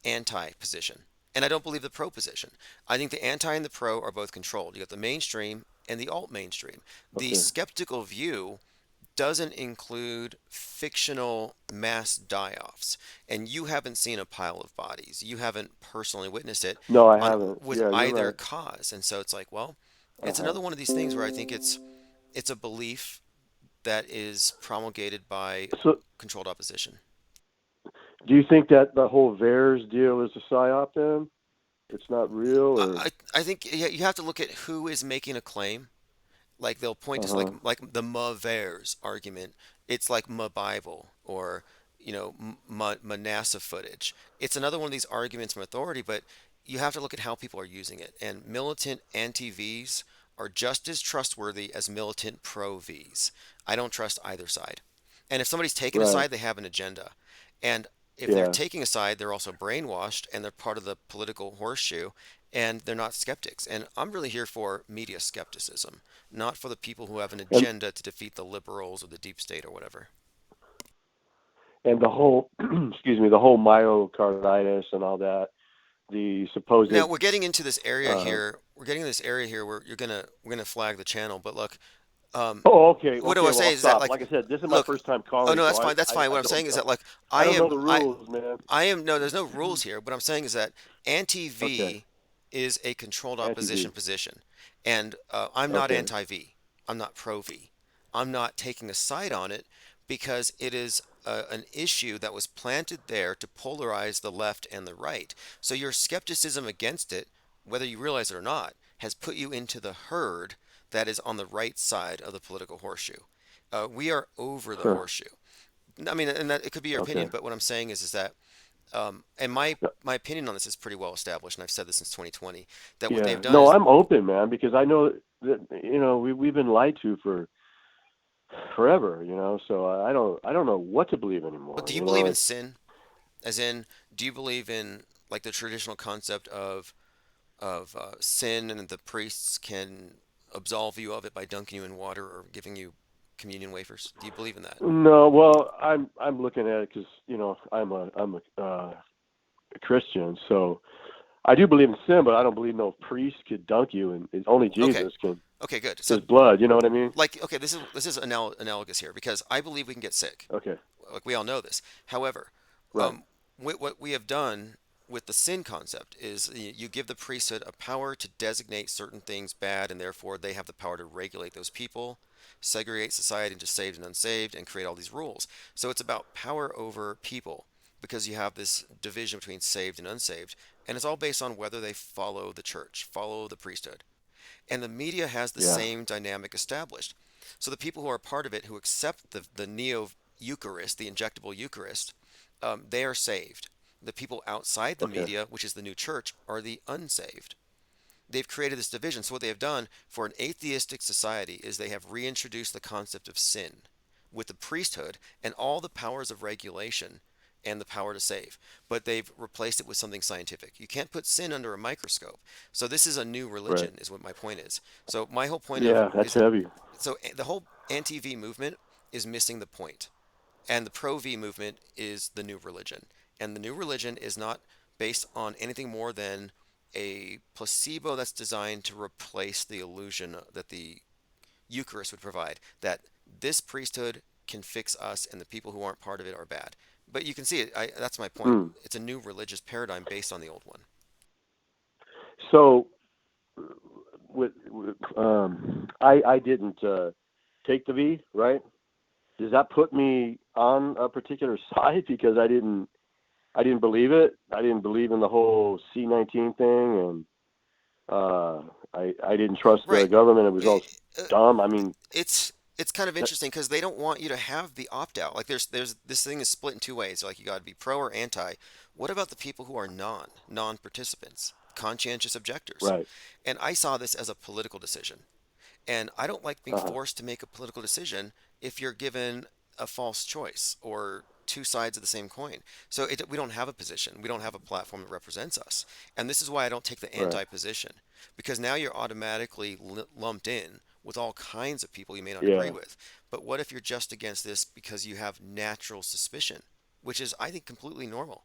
anti position. And I don't believe the pro position. I think the anti and the pro are both controlled. You got the mainstream and the alt mainstream. The Okay. skeptical view doesn't include fictional mass die-offs. And you haven't seen a pile of bodies. You haven't personally witnessed it No, I on haven't. with Yeah, you're either right. cause. And so it's like, well, it's Uh-huh. another one of these things where I think it's a belief that is promulgated by So, controlled opposition. do you think that the whole VAERS deal is a psyop then? It's not real, or I think you have to look at who is making a claim. Like they'll point to uh-huh. like the Ma Vaers argument. It's like Ma Bible or Ma NASA footage. It's another one of these arguments from authority, but you have to look at how people are using it. And militant anti-Vs are just as trustworthy as militant pro-Vs. I don't trust either side. And if somebody's taking a Right. side, they have an agenda. And if they're Yeah. taking a side, they're also brainwashed and they're part of the political horseshoe and they're not skeptics. And I'm really here for media skepticism, not for the people who have an And agenda to defeat the liberals or the deep state or whatever. and the whole excuse me, the whole myocarditis and all that, the supposed Now we're getting into this area uh here. We're getting this area here where we're gonna flag the channel. But look, oh, okay, what do I okay, well say I'll is that stop. like, Like I said, this is my look, first time oh calling, no, so that's fine, that's fine. What I'm saying is that like I don't know the rules, man. I am no, there's no rules here. What I'm saying is that Okay. anti-V is a controlled Anti-V. opposition position, and I'm not Okay. anti-V. I'm not pro-V. I'm not taking a side on it because it is an issue that was planted there to polarize the left and the right. So your skepticism against it, whether you realize it or not, has put you into the herd that is on the right side of the political horseshoe. We are over the Huh. horseshoe. I mean, and that it could be your opinion, Okay. but what I'm saying is that, and my opinion on this is pretty well established, and I've said this since 2020, that what they've Yeah. done No, is, I'm open, man, because I know that we've been lied to for forever, so I don't know what to believe but anymore, do you believe in sin? As in, do you believe in like the traditional concept of sin, and the priests can absolve you of it by dunking you in water or giving you communion wafers? Do you believe in that? No, well, I'm looking at it because I'm a Christian, so I do believe in sin, but I don't believe no priest could dunk you, and only Okay, Jesus can. okay, good. So His blood, you know what I mean? like, okay, this is analogous here because I believe we can get sick. Okay, Like we all know this. However, right, what we have done with the sin concept is you give the priesthood a power to designate certain things bad, and therefore they have the power to regulate those people, segregate society into saved and unsaved, and create all these rules. So it's about power over people because you have this division between saved and unsaved, and it's all based on whether they follow the church, follow the priesthood. And the media has the yeah, same dynamic established. So the people who are part of it, who accept the neo Eucharist, the injectable Eucharist, they are saved. The people outside the okay, media, which is the new church, are the unsaved. They've created this division. So what they have done for an atheistic society is they have reintroduced the concept of sin with the priesthood and all the powers of regulation and the power to save. But they've replaced it with something scientific. You can't put sin under a microscope. So this is a new right, religion, is what my point is. So my whole point of yeah, that's is heavy. so the whole anti-V movement is missing the point, and the pro-V movement is the new religion. And the new religion is not based on anything more than a placebo that's designed to replace the illusion that the Eucharist would provide, that this priesthood can fix us and the people who aren't part of it are bad. But you can see it. That's my point. Hmm. It's a new religious paradigm based on the old one. So I didn't take the V, right? Does that put me on a particular side because I didn't believe it? I didn't believe in the whole C-19 thing, and I didn't trust the Right. government. It was all Uh, dumb. I mean, it's kind of that, interesting because they don't want you to have the opt out. Like there's this thing is split in two ways. Like you got to be pro or anti. What about the people who are non participants, conscientious objectors? right. And I saw this as a political decision. And I don't like being Uh-huh. forced to make a political decision if you're given a false choice or two sides of the same coin. So we don't have a position. We don't have a platform that represents us. And this is why I don't take the Right. anti position because now you're automatically lumped in with all kinds of people you may not agree Yeah. with. But what if you're just against this because you have natural suspicion, which is, I think, completely normal?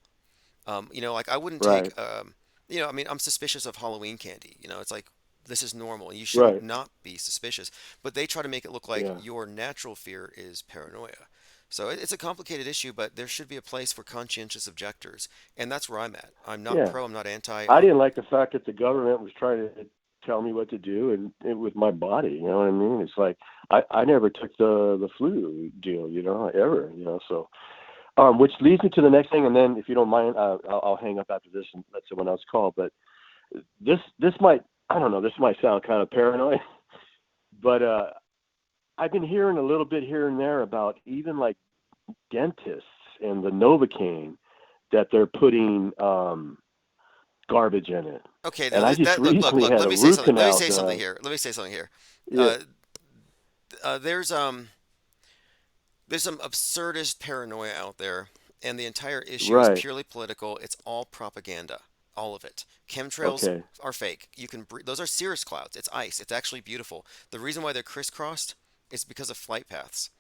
Like I wouldn't take, Right. I mean, I'm suspicious of Halloween candy. It's like this is normal. You shouldn't Right. not be suspicious. But they try to make it look like Yeah. your natural fear is paranoia. So it's a complicated issue, but there should be a place for conscientious objectors, and that's where I'm at. I'm not Yeah. pro. I'm not anti. I didn't like the fact that the government was trying to tell me what to do with my body. You know what I mean? It's like I never took the flu deal, ever. So which leads me to the next thing, and then if you don't mind, I'll hang up after this and let someone else call. But this might, I don't know, this might sound kind of paranoid, but I've been hearing a little bit here and there about even like dentists and the Novocaine that they're putting garbage in it. Okay, now And I just look. recently had Let a me say root something. Let me canal say something done. here. Let me say something here. Yeah, Uh, there's some absurdist paranoia out there, and the entire issue is right. purely political. It's all propaganda, all of it. Chemtrails Okay. are fake. Those are cirrus clouds. It's ice. It's actually beautiful. The reason why they're crisscrossed is because of flight paths.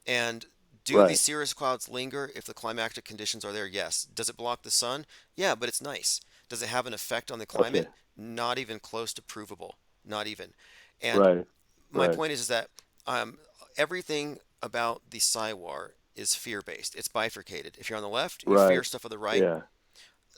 And do these Right. cirrus clouds linger if the climatic conditions are there? Yes. Does it block the sun? Yeah, but it's nice. Does it have an effect on the Okay. climate? Not even close to provable. Not even. And Right. my Right. point is that um, everything about the Psywar is fear-based. It's bifurcated. If you're on the left, you fear Right. stuff on the right. Yeah.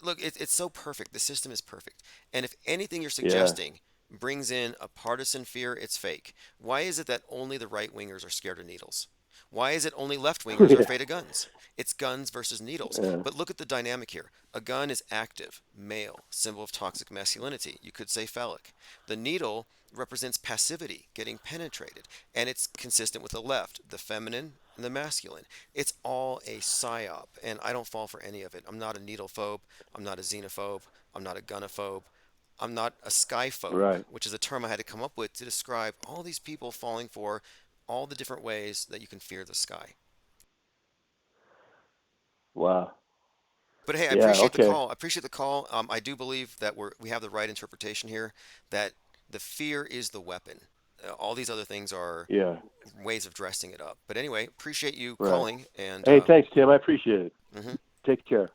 Look, it's so perfect. The system is perfect. And if anything you're Yeah. suggesting brings in a partisan fear, it's fake. Why is it that only the right wingers are scared of needles? Why is it only left wingers are Yeah. afraid of guns? It's guns versus needles. Yeah. But look at the dynamic here. A gun is active, male, symbol of toxic masculinity. You could say phallic. The needle represents passivity, getting penetrated, and it's consistent with the left, the feminine and the masculine. It's all a psyop, and I don't fall for any of it. I'm not a needle phobe. I'm not a xenophobe. I'm not a gunophobe. I'm not a skyphobe, Right. which is a term I had to come up with to describe all these people falling for all the different ways that you can fear the sky. Wow. But hey, I Yeah. appreciate the Okay. call. I appreciate the call. I do believe that we have the right interpretation here. That the fear is the weapon. All these other things are Yeah. ways of dressing it up. But anyway, appreciate you Right. calling. And Hey, thanks, Tim. I appreciate it. mhm. Take care.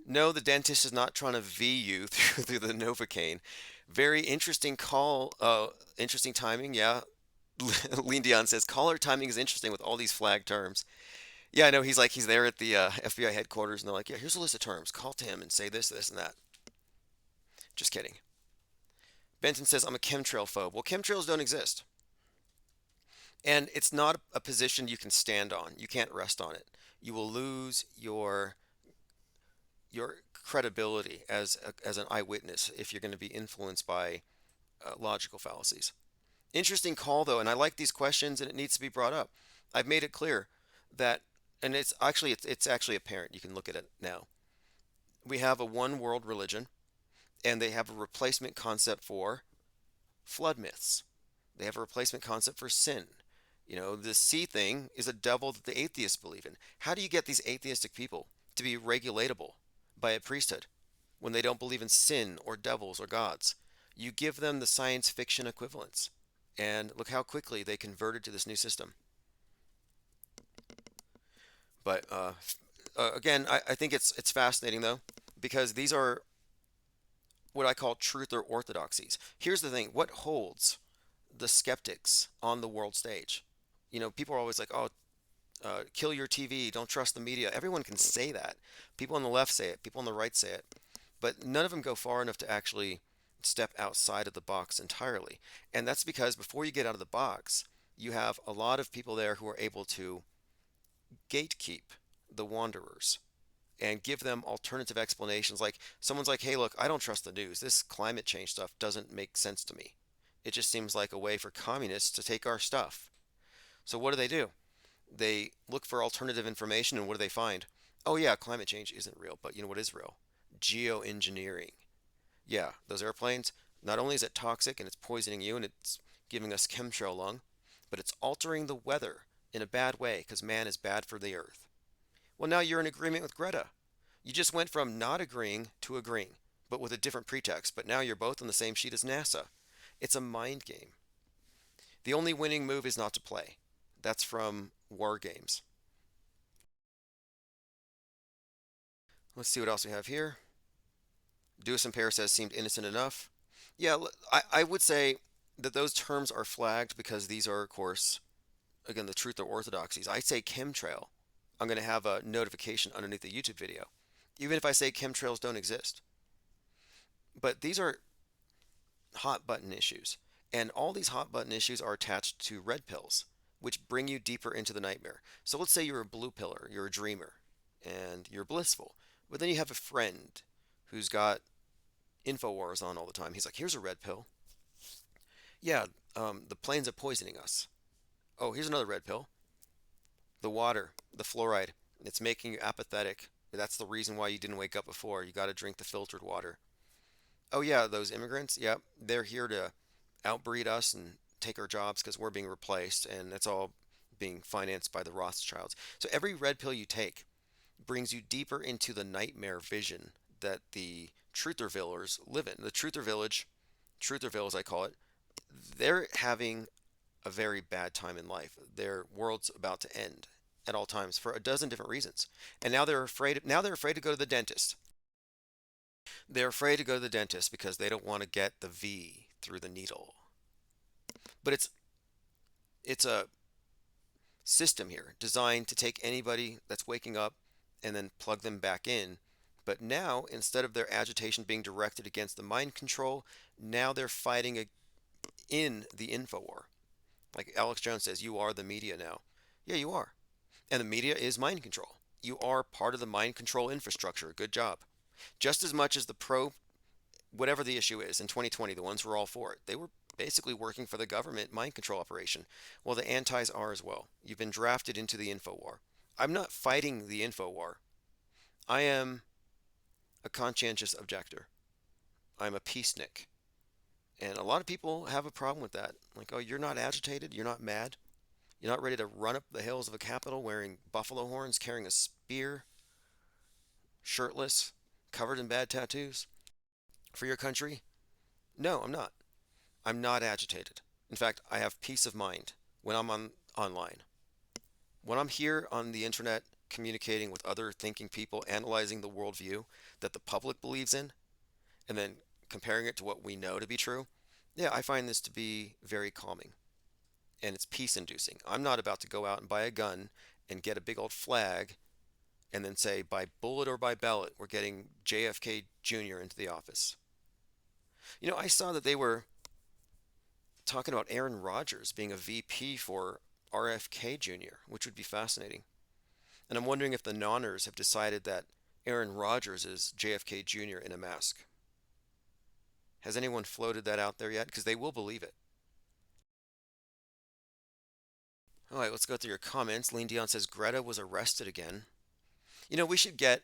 No, the dentist is not trying to V you through the Novocaine. Very interesting call. Interesting timing. Yeah. Lean Dion says caller timing is interesting with all these flag terms. Yeah, I know. He's there at the FBI headquarters, and they're like, yeah, here's a list of terms. Call Tim and say this, this, and that. Just kidding. Benton says I'm a chemtrail phobe. Well, chemtrails don't exist, and it's not a position you can stand on. You can't rest on it. You will lose your credibility as an eyewitness if you're going to be influenced by logical fallacies. Interesting call though, and I like these questions, and it needs to be brought up. I've made it clear that, and it's actually apparent. You can look at it now. We have a one world religion, and they have a replacement concept for flood myths. They have a replacement concept for sin. The sea thing is a devil that the atheists believe in. How do you get these atheistic people to be regulatable by a priesthood when they don't believe in sin or devils or gods? You give them the science fiction equivalents. And look how quickly they converted to this new system. But again, I think it's fascinating though because these are what I call truth or orthodoxies. Here's the thing, what holds the skeptics on the world stage? People are always like, oh, kill your TV, don't trust the media. Everyone can say that. People on the left say it, people on the right say it, but none of them go far enough to actually step outside of the box entirely. And that's because before you get out of the box, you have a lot of people there who are able to gatekeep the wanderers and give them alternative explanations. Like someone's like, hey, look, I don't trust the news. This climate change stuff doesn't make sense to me. It just seems like a way for communists to take our stuff. So what do? They look for alternative information, and what do they find? Oh, yeah, climate change isn't real, but you know what is real? Geoengineering. Yeah, those airplanes, not only is it toxic and it's poisoning you and it's giving us chemtrail lung, but it's altering the weather in a bad way because man is bad for the earth. Well, now you're in agreement with Greta. You just went from not agreeing to agreeing, but with a different pretext. But now you're both on the same sheet as NASA. It's a mind game. The only winning move is not to play. That's from War Games. Let's see what else we have here. Dewis and Paris says seemed innocent enough. Yeah, I would say that those terms are flagged because these are, of course, again, the truth or orthodoxies. I say chemtrail, I'm going to have a notification underneath the YouTube video, even if I say chemtrails don't exist. But these are hot button issues. And all these hot button issues are attached to red pills, which bring you deeper into the nightmare. So let's say you're a blue piller, you're a dreamer, and you're blissful. But then you have a friend who's got InfoWars on all the time. He's like, here's a red pill. Yeah, the planes are poisoning us. Oh, here's another red pill. The water, the fluoride, it's making you apathetic. That's the reason why you didn't wake up before. You got to drink the filtered water. Oh, yeah, those immigrants, yeah, they're here to outbreed us and take our jobs because we're being replaced, and that's all being financed by the Rothschilds. So every red pill you take brings you deeper into the nightmare vision that the Truthervillers live in. The Truther Village, Trutherville as I call it, they're having a very bad time in life. Their world's about to end at all times for a dozen different reasons. And now they're afraid to go to the dentist. They're afraid to go to the dentist because they don't want to get the V through the needle. But it's a system here designed to take anybody that's waking up and then plug them back in. But now, instead of their agitation being directed against the mind control, now they're fighting in the info war. Like Alex Jones says, you are the media now. Yeah, you are. And the media is mind control. You are part of the mind control infrastructure. Good job. Just as much as the pro, whatever the issue is, in 2020, the ones who were all for it, they were basically working for the government mind control operation. Well, the antis are as well. You've been drafted into the info war. I'm not fighting the info war. I am a conscientious objector. I'm a peacenik. And a lot of people have a problem with that. Like, oh, you're not agitated, you're not mad, you're not ready to run up the hills of a Capitol wearing buffalo horns, carrying a spear, shirtless, covered in bad tattoos for your country? No, I'm not. I'm not agitated. In fact, I have peace of mind when I'm online. When I'm here on the internet communicating with other thinking people, analyzing the worldview that the public believes in, and then comparing it to what we know to be true, yeah, I find this to be very calming and it's peace inducing. I'm not about to go out and buy a gun and get a big old flag and then say by bullet or by ballot, we're getting JFK Jr. into the office. I saw that they were talking about Aaron Rodgers being a VP for RFK Jr., which would be fascinating. And I'm wondering if the nonners have decided that Aaron Rodgers is JFK Jr. in a mask. Has anyone floated that out there yet? Because they will believe it. All right, let's go through your comments. Lean Dion says Greta was arrested again. We should get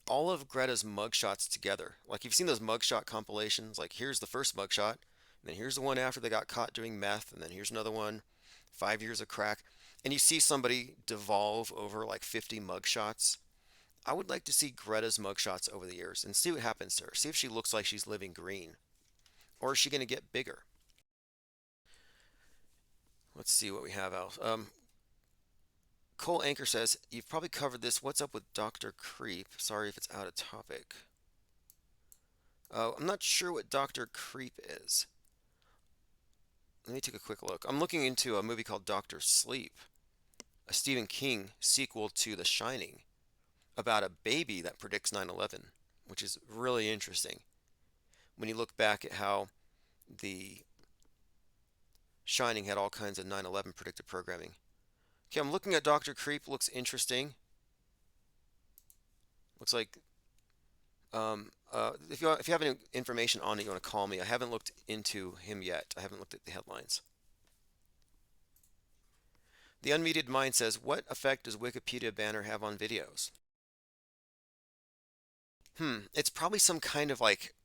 all of Greta's mugshots together. Like you've seen those mugshot compilations. Like here's the first mugshot, and then here's the one after they got caught doing meth, and then here's another one, 5 years of crack. And you see somebody devolve over like 50 mugshots. I would like to see Greta's mugshots over the years and see what happens to her. See if she looks like she's living green. Or is she going to get bigger? Let's see what we have else. Cole Anchor says, you've probably covered this. What's up with Dr. Creep? Sorry if it's out of topic. I'm not sure what Dr. Creep is. Let me take a quick look. I'm looking into a movie called Doctor Sleep, a Stephen King sequel to The Shining, about a baby that predicts 9/11, which is really interesting when you look back at how The Shining had all kinds of 9/11 predictive programming. Okay, I'm looking at Dr. Creep. Looks interesting. Looks like if you have any information on it, you want to call me. I haven't looked into him yet. I haven't looked at the headlines. The Unmuted Mind says, "What effect does Wikipedia banner have on videos?" It's probably some kind of like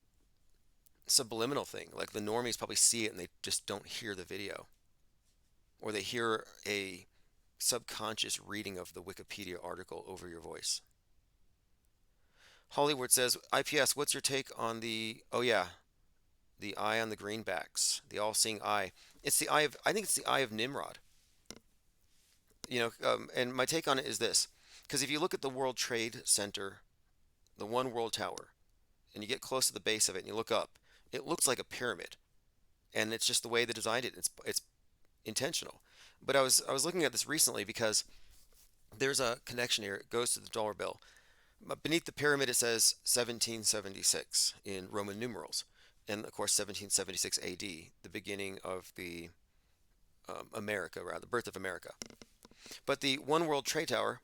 subliminal thing. Like the normies probably see it and they just don't hear the video, or they hear a subconscious reading of the Wikipedia article over your voice. Hollywood says, "IPS, what's your take on oh yeah, the eye on the greenbacks, the all-seeing eye? It's the eye of, I think it's the eye of Nimrod. And my take on it is this, because if you look at the World Trade Center, the One World Tower, and you get close to the base of it and you look up, it looks like a pyramid, and it's just the way they designed it. It's intentional. But I was looking at this recently because there's a connection here. It goes to the dollar bill. Beneath the pyramid, it says 1776 in Roman numerals, and of course 1776 AD, the beginning of the America, rather, the birth of America. But the One World Trade Tower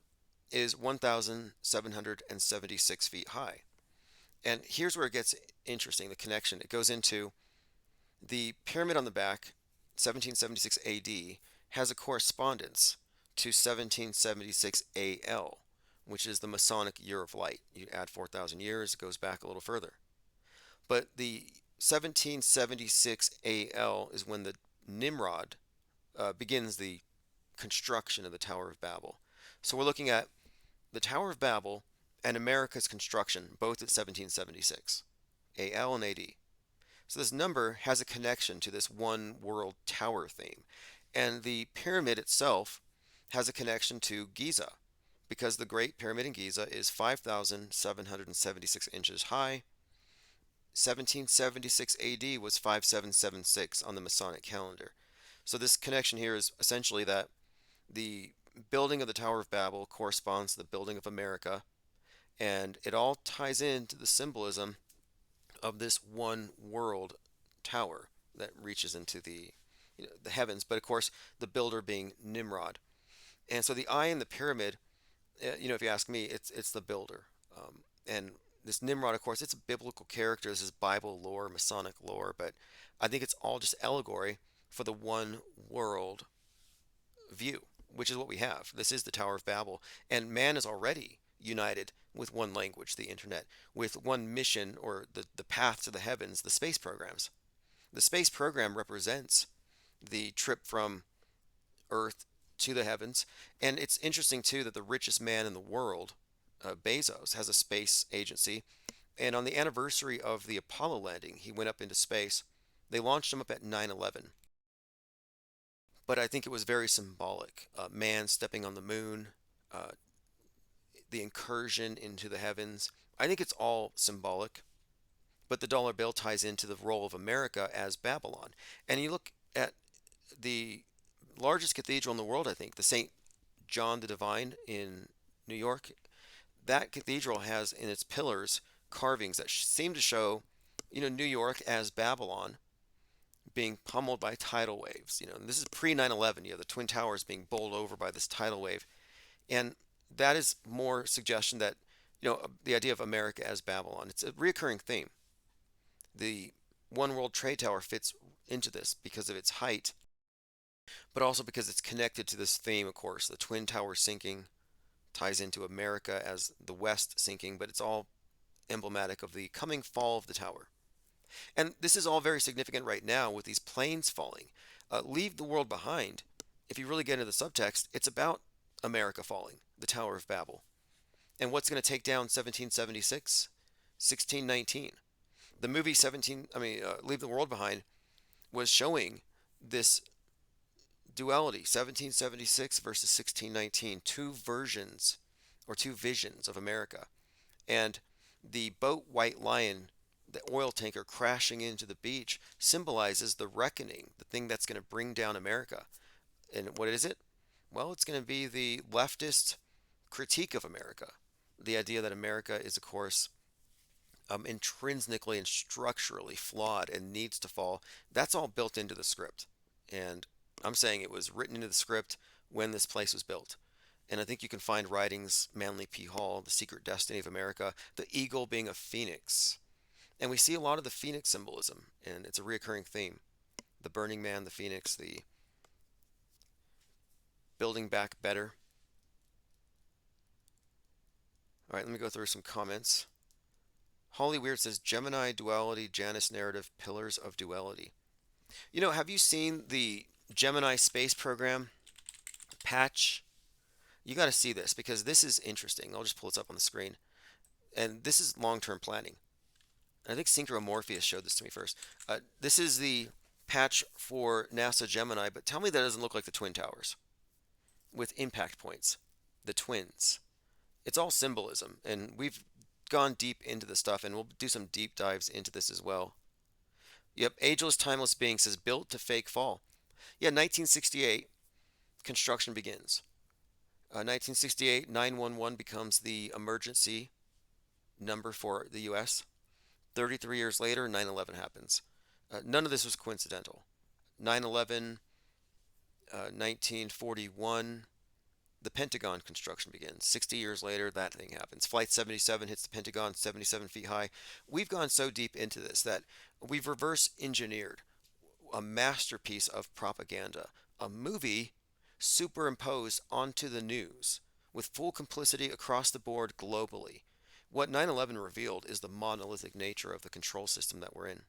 is 1,776 feet high. And here's where it gets interesting, the connection. It goes into the pyramid on the back, 1776 AD, has a correspondence to 1776 AL, which is the Masonic Year of Light. You add 4,000 years, it goes back a little further. But the 1776 AL is when the Nimrod begins the construction of the Tower of Babel. So we're looking at the Tower of Babel and America's construction, both at 1776, AL and AD. So this number has a connection to this one world tower theme. And the pyramid itself has a connection to Giza, because the Great Pyramid in Giza is 5,776 inches high. 1776 AD was 5776 on the Masonic calendar. So this connection here is essentially that the building of the Tower of Babel corresponds to the building of America, and it all ties into the symbolism of this one world tower that reaches into the heavens, but of course the builder being Nimrod. And so the eye in the pyramid, if you ask me, it's the builder. And this Nimrod, of course, it's a biblical character. This is Bible lore, Masonic lore, but I think it's all just allegory for the one world view, which is what we have. This is the Tower of Babel, and man is already united with one language, the internet, with one mission, or the path to the heavens, the space programs. The space program represents the trip from Earth to the heavens, and it's interesting too that the richest man in the world, Bezos, has a space agency, and on the anniversary of the Apollo landing, he went up into space. They launched him up at 9/11, but I think it was very symbolic. Man stepping on the moon, uh, the incursion into the heavens. I think it's all symbolic, but the dollar bill ties into the role of America as Babylon. And you look at the largest cathedral in the world, I think, the St. John the Divine in New York. That cathedral has in its pillars carvings that seem to show, New York as Babylon being pummeled by tidal waves. And this is pre 9/11. You have the Twin Towers being bowled over by this tidal wave. And that is more suggestion that, the idea of America as Babylon. It's a recurring theme. The One World Trade Tower fits into this because of its height, but also because it's connected to this theme, of course. The Twin Towers sinking ties into America as the West sinking, but it's all emblematic of the coming fall of the tower. And this is all very significant right now with these planes falling. Leave the world behind. If you really get into the subtext, it's about America falling, the Tower of Babel. And what's going to take down 1776? 1619. The movie Leave the World Behind was showing this duality, 1776 versus 1619, two versions or two visions of America. And the boat White Lion The oil tanker crashing into the beach symbolizes the reckoning, the thing that's going to bring down America. And what is it? Well, it's going to be the leftist critique of America. The idea that America is, of course, intrinsically and structurally flawed and needs to fall. That's all built into the script. And I'm saying it was written into the script when this place was built. And I think you can find writings, Manly P. Hall, The Secret Destiny of America, the eagle being a phoenix. And we see a lot of the phoenix symbolism, and it's a reoccurring theme. The Burning Man, the phoenix, the building back better. All right, let me go through some comments. Holly Weird says Gemini duality, Janus narrative, pillars of duality. Have you seen the Gemini space program patch? You got to see this because this is interesting. I'll just pull this up on the screen. And this is long-term planning. I think Synchromorpheus showed this to me first. This is the patch for NASA Gemini, but tell me that doesn't look like the Twin Towers with impact points, the twins. It's all symbolism, and we've gone deep into this stuff, and we'll do some deep dives into this as well. Yep, Ageless Timeless Being says built to fake fall. Yeah, 1968, construction begins. 1968, 911 becomes the emergency number for the U.S. 33 years later, 9/11 happens. None of this was coincidental. 9/11, 1941, the Pentagon construction begins. 60 years later, that thing happens. Flight 77 hits the Pentagon, 77 feet high. We've gone so deep into this that we've reverse engineered a masterpiece of propaganda, a movie superimposed onto the news with full complicity across the board globally. What 9/11 revealed is the monolithic nature of the control system that we're in.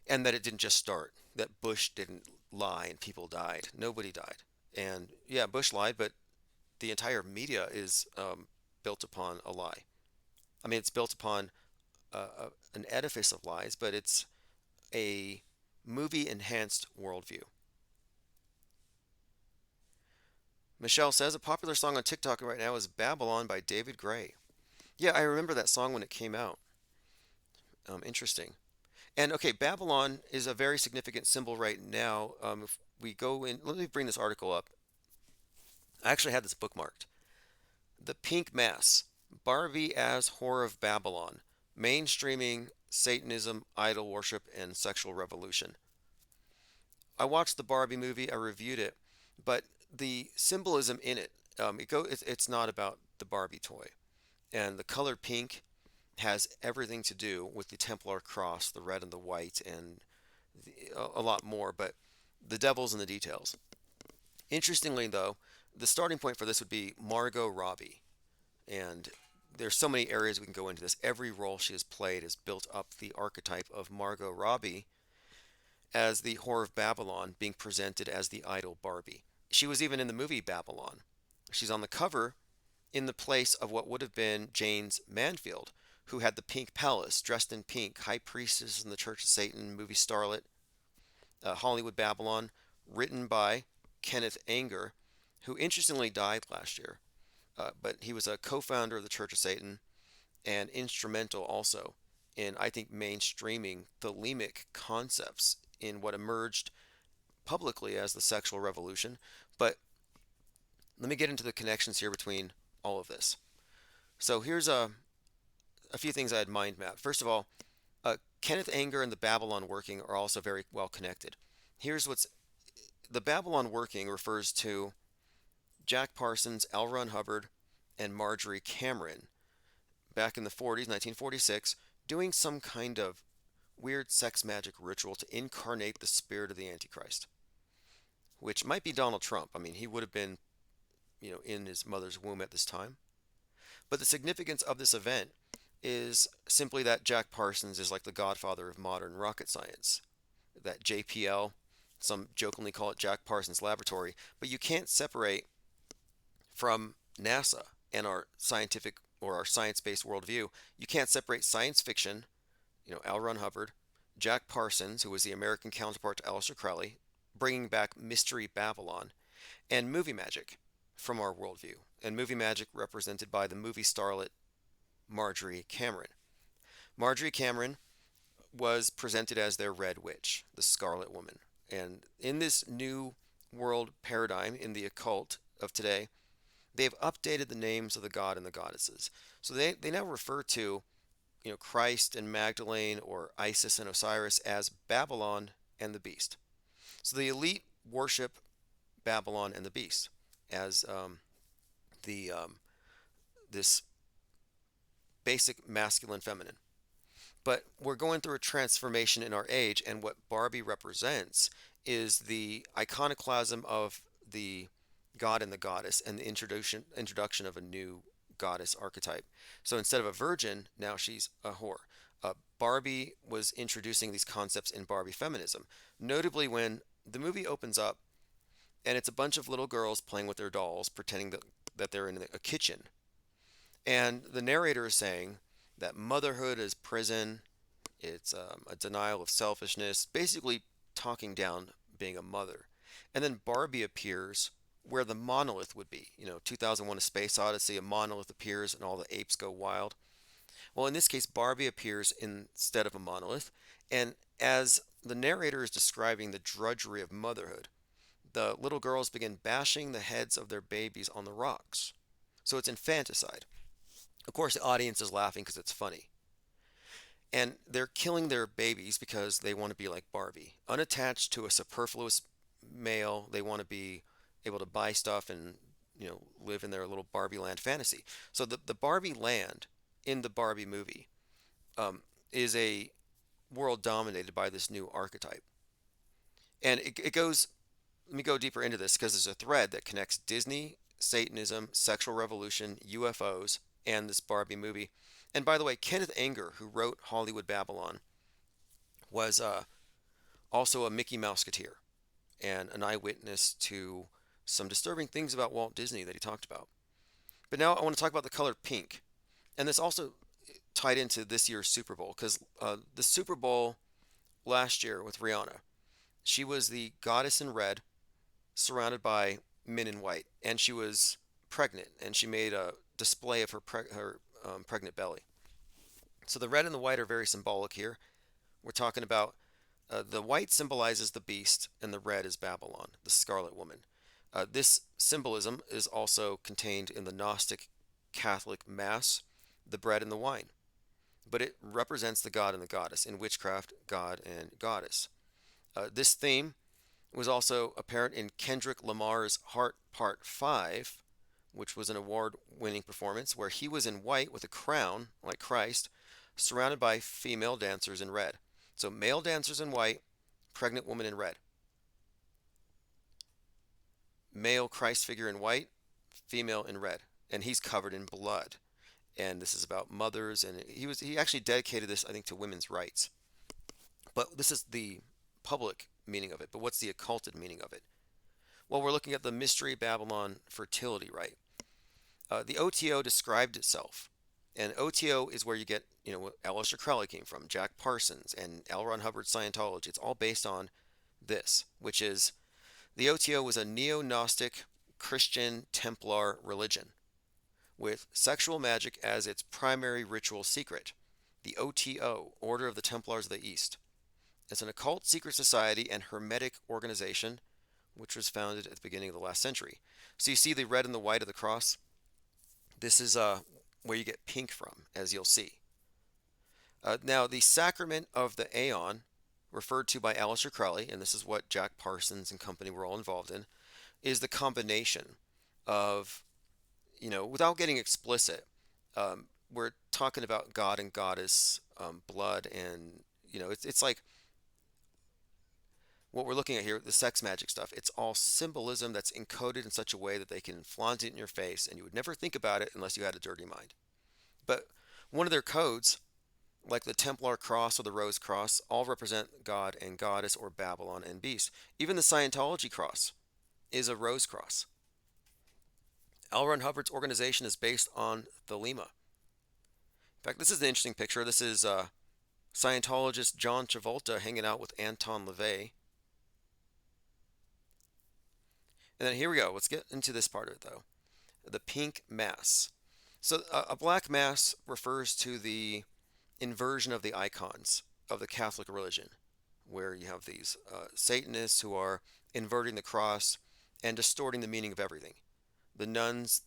And that it didn't just start, that Bush didn't lie and people died. Nobody died. And yeah, Bush lied, but the entire media is built upon a lie. I mean, it's built upon an edifice of lies, but it's a movie enhanced worldview. Michelle says a popular song on TikTok right now is Babylon by David Gray. Yeah, I remember that song when it came out. Interesting. And okay, Babylon is a very significant symbol right now. If we go in, let me bring this article up. I actually had this bookmarked. The Pink Mass, Barbie as Whore of Babylon, mainstreaming Satanism, idol worship, and sexual revolution. I watched the Barbie movie, I reviewed it, but the symbolism in it, it's not about the Barbie toy. And the color pink has everything to do with the Templar cross, the red and the white, and a lot more, but the devil's in the details. Interestingly, though, the starting point for this would be Margot Robbie. And there's so many areas we can go into this. Every role she has played has built up the archetype of Margot Robbie as the Whore of Babylon being presented as the idol Barbie. She was even in the movie Babylon. She's on the cover in the place of what would have been Jane's Manfield, who had the pink palace, dressed in pink, high priestess in the Church of Satan, movie starlet, Hollywood Babylon, written by Kenneth Anger, who interestingly died last year. But he was a co-founder of the Church of Satan and instrumental also in, I think, mainstreaming thelemic concepts in what emerged publicly as the sexual revolution. But let me get into the connections here between all of this. So here's a few things I had mind mapped. First of all, Kenneth Anger and the Babylon working are also very well connected. Here's what's the Babylon working refers to Jack Parsons, L. Ron Hubbard, and Marjorie Cameron back in the 40s, 1946, doing some kind of weird sex magic ritual to incarnate the spirit of the Antichrist, which might be Donald Trump. I mean, he would have been, in his mother's womb at this time. But the significance of this event is simply that Jack Parsons is like the godfather of modern rocket science. That JPL, some jokingly call it Jack Parsons Laboratory, but you can't separate from NASA and our scientific or our science-based worldview. You can't separate science fiction, L. Ron Hubbard, Jack Parsons, who was the American counterpart to Aleister Crowley, bringing back Mystery Babylon, and movie magic from our worldview, and movie magic represented by the movie starlet Marjorie Cameron. Marjorie Cameron was presented as their Red Witch, the Scarlet Woman. And in this new world paradigm in the occult of today, they've updated the names of the god and the goddesses. So they now refer to, Christ and Magdalene or Isis and Osiris as Babylon and the beast. So the elite worship Babylon and the beast as the this basic masculine feminine. But we're going through a transformation in our age, and what Barbie represents is the iconoclasm of the god and the goddess and the introduction of a new goddess archetype. So instead of a virgin, now she's a whore. Barbie was introducing these concepts in Barbie feminism, notably when the movie opens up and it's a bunch of little girls playing with their dolls, pretending that they're in a kitchen. And the narrator is saying that motherhood is prison, it's a denial of selfishness, basically talking down being a mother. And then Barbie appears where the monolith would be. 2001: A Space Odyssey, a monolith appears and all the apes go wild. Well, in this case, Barbie appears instead of a monolith. And as the narrator is describing the drudgery of motherhood, the little girls begin bashing the heads of their babies on the rocks. So it's infanticide. Of course, the audience is laughing because it's funny. And they're killing their babies because they want to be like Barbie. Unattached to a superfluous male, they want to be able to buy stuff and, live in their little Barbie land fantasy. So the Barbie land in the Barbie movie is a world dominated by this new archetype. And it goes, let me go deeper into this because there's a thread that connects Disney, Satanism, sexual revolution, UFOs, and this Barbie movie. And by the way, Kenneth Anger, who wrote Hollywood Babylon, was also a Mickey Mouseketeer and an eyewitness to some disturbing things about Walt Disney that he talked about. But now I want to talk about the color pink. And this also tied into this year's Super Bowl because the Super Bowl last year with Rihanna, she was the goddess in red surrounded by men in white. And she was pregnant and she made a display of her pregnant belly. So the red and the white are very symbolic here. We're talking about the white symbolizes the beast, and the red is Babylon, the Scarlet Woman. This symbolism is also contained in the Gnostic Catholic Mass, the bread and the wine. But it represents the god and the goddess. In witchcraft, god and goddess. This theme was also apparent in Kendrick Lamar's Heart Part 5, which was an award-winning performance where he was in white with a crown, like Christ, surrounded by female dancers in red. So male dancers in white, pregnant woman in red. Male Christ figure in white, female in red. And he's covered in blood. And this is about mothers, and he actually dedicated this, I think, to women's rights. But this is the public meaning of it. But what's the occulted meaning of it? Well, we're looking at the Mystery Babylon fertility rite. The OTO described itself, and OTO is where you get, what Aleister Crowley came from, Jack Parsons, and L. Ron Hubbard Scientology. It's all based on this, which is the OTO was a neo-Gnostic Christian Templar religion with sexual magic as its primary ritual secret. The OTO, Order of the Templars of the East. It's an occult secret society and hermetic organization which was founded at the beginning of the last century. So you see the red and the white of the cross? This is where you get pink from, as you'll see. Now, the sacrament of the Aeon, referred to by Aleister Crowley, and this is what Jack Parsons and company were all involved in, is the combination of, without getting explicit, we're talking about God and goddess, blood, and, it's like what we're looking at here, the sex magic stuff. It's all symbolism that's encoded in such a way that they can flaunt it in your face, and you would never think about it unless you had a dirty mind. But one of their codes, like the Templar cross or the Rose cross, all represent God and goddess or Babylon and beast. Even the Scientology cross is a rose cross. L. Ron Hubbard's organization is based on Thelema. In fact, this is an interesting picture. This is Scientologist John Travolta hanging out with Anton LaVey. And then here we go. Let's get into this part of it, though. The pink mass. So a black mass refers to the inversion of the icons of the Catholic religion, where you have these Satanists who are inverting the cross and distorting the meaning of everything. The nuns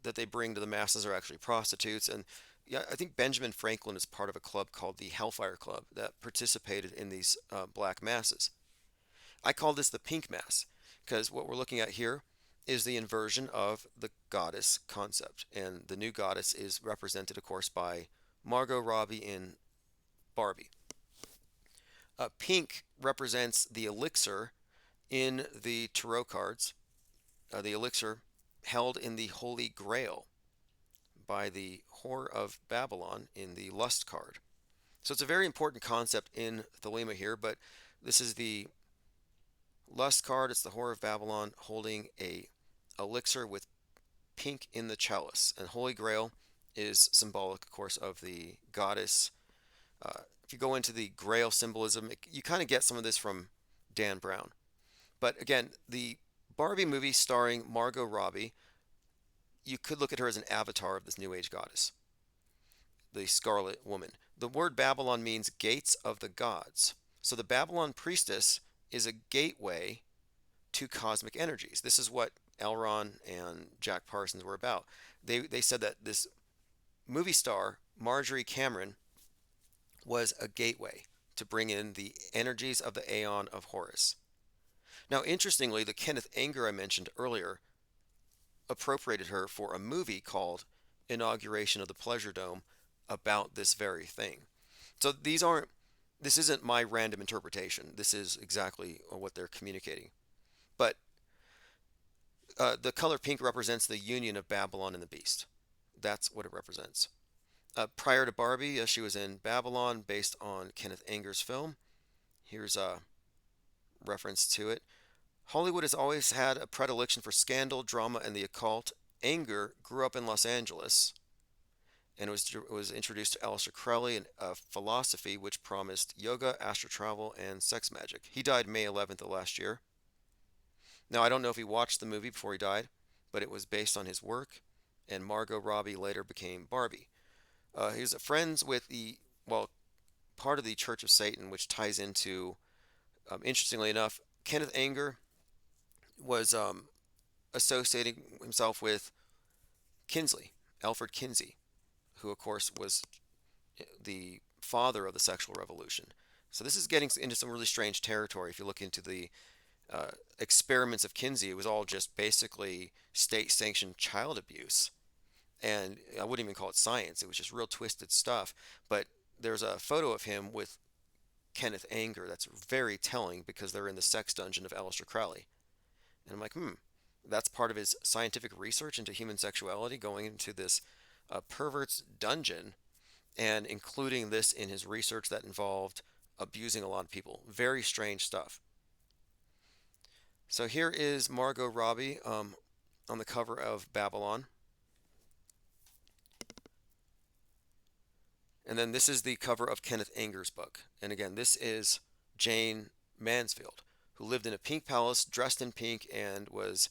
that they bring to the masses are actually prostitutes, and yeah, I think Benjamin Franklin is part of a club called the Hellfire Club that participated in these black masses. I call this the pink mass because what we're looking at here is the inversion of the goddess concept, and the new goddess is represented, of course, by Margot Robbie in Barbie. Pink represents the elixir in the tarot cards, the elixir held in the Holy Grail by the Whore of Babylon in the Lust card. So it's a very important concept in Thelema here, but this is the Lust card. It's the Whore of Babylon holding a elixir with pink in the chalice, and Holy Grail is symbolic, of course, of the goddess. If you go into the Grail symbolism, you kind of get some of this from Dan Brown. But again, the Barbie movie starring Margot Robbie, you could look at her as an avatar of this New Age goddess, the Scarlet Woman. The word Babylon means gates of the gods. So the Babylon priestess is a gateway to cosmic energies. This is what Elron and Jack Parsons were about. They said that this movie star, Marjorie Cameron, was a gateway to bring in the energies of the Aeon of Horus. Now, interestingly, the Kenneth Anger I mentioned earlier appropriated her for a movie called Inauguration of the Pleasure Dome about this very thing. So this isn't my random interpretation. This is exactly what they're communicating. But the color pink represents the union of Babylon and the beast. That's what it represents. Prior to Barbie, she was in Babylon based on Kenneth Anger's film. Here's a reference to it. Hollywood has always had a predilection for scandal, drama, and the occult. Anger grew up in Los Angeles and was introduced to Aleister Crowley and a philosophy which promised yoga, astral travel, and sex magic. He died May 11th of last year. Now, I don't know if he watched the movie before he died, but it was based on his work, and Margot Robbie later became Barbie. He was friends with part of the Church of Satan, which ties into, interestingly enough, Kenneth Anger was associating himself with Kinsey, Alfred Kinsey, who, of course, was the father of the sexual revolution. So this is getting into some really strange territory. If you look into the experiments of Kinsey, it was all just basically state-sanctioned child abuse. And I wouldn't even call it science. It was just real twisted stuff. But there's a photo of him with Kenneth Anger that's very telling because they're in the sex dungeon of Aleister Crowley. And I'm like, that's part of his scientific research into human sexuality, going into this pervert's dungeon and including this in his research that involved abusing a lot of people. Very strange stuff. So here is Margot Robbie on the cover of Babylon. And then this is the cover of Kenneth Anger's book. And again, this is Jayne Mansfield, who lived in a pink palace, dressed in pink, and was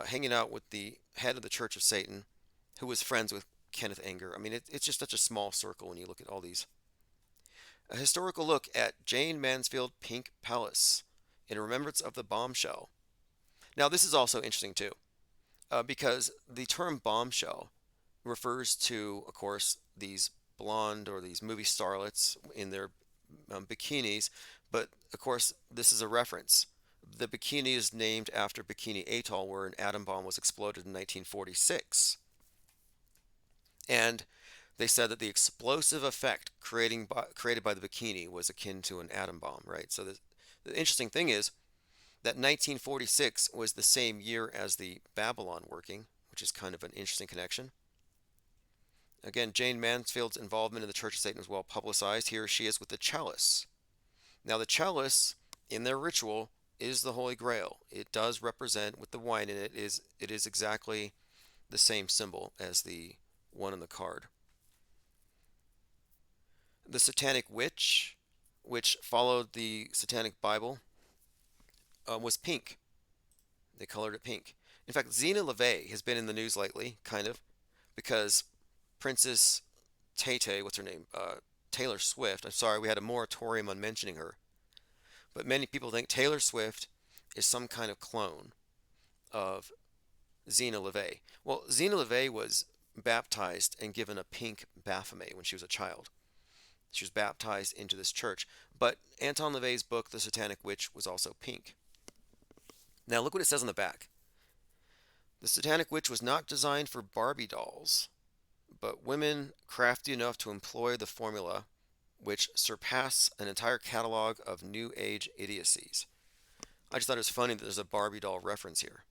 hanging out with the head of the Church of Satan, who was friends with Kenneth Anger. I mean, it's just such a small circle when you look at all these. A historical look at Jayne Mansfield Pink Palace in remembrance of the bombshell. Now, this is also interesting too, because the term bombshell refers to, of course, these blonde or these movie starlets in their bikinis, but of course, this is a reference. The bikini is named after Bikini Atoll, where an atom bomb was exploded in 1946. And they said that the explosive effect created by the bikini was akin to an atom bomb, right? So the interesting thing is that 1946 was the same year as the Babylon working, which is kind of an interesting connection. Again, Jayne Mansfield's involvement in the Church of Satan was well publicized. Here she is with the chalice. Now, the chalice in their ritual is the Holy Grail. It does represent, with the wine in it, it is exactly the same symbol as the one on the card. The Satanic Witch, which followed the Satanic Bible, was pink. They colored it pink. In fact, Zena LeVay has been in the news lately, kind of, because Princess Tay Tay, what's her name? Taylor Swift. I'm sorry, we had a moratorium on mentioning her. But many people think Taylor Swift is some kind of clone of Zena LeVay. Well, Zena LeVay was baptized and given a pink Baphomet when she was a child. She was baptized into this church. But Anton LaVey's book, The Satanic Witch, was also pink. Now, look what it says on the back. The Satanic Witch was not designed for Barbie dolls, but women crafty enough to employ the formula which surpass an entire catalog of New Age idiocies. I just thought it was funny that there's a Barbie doll reference here.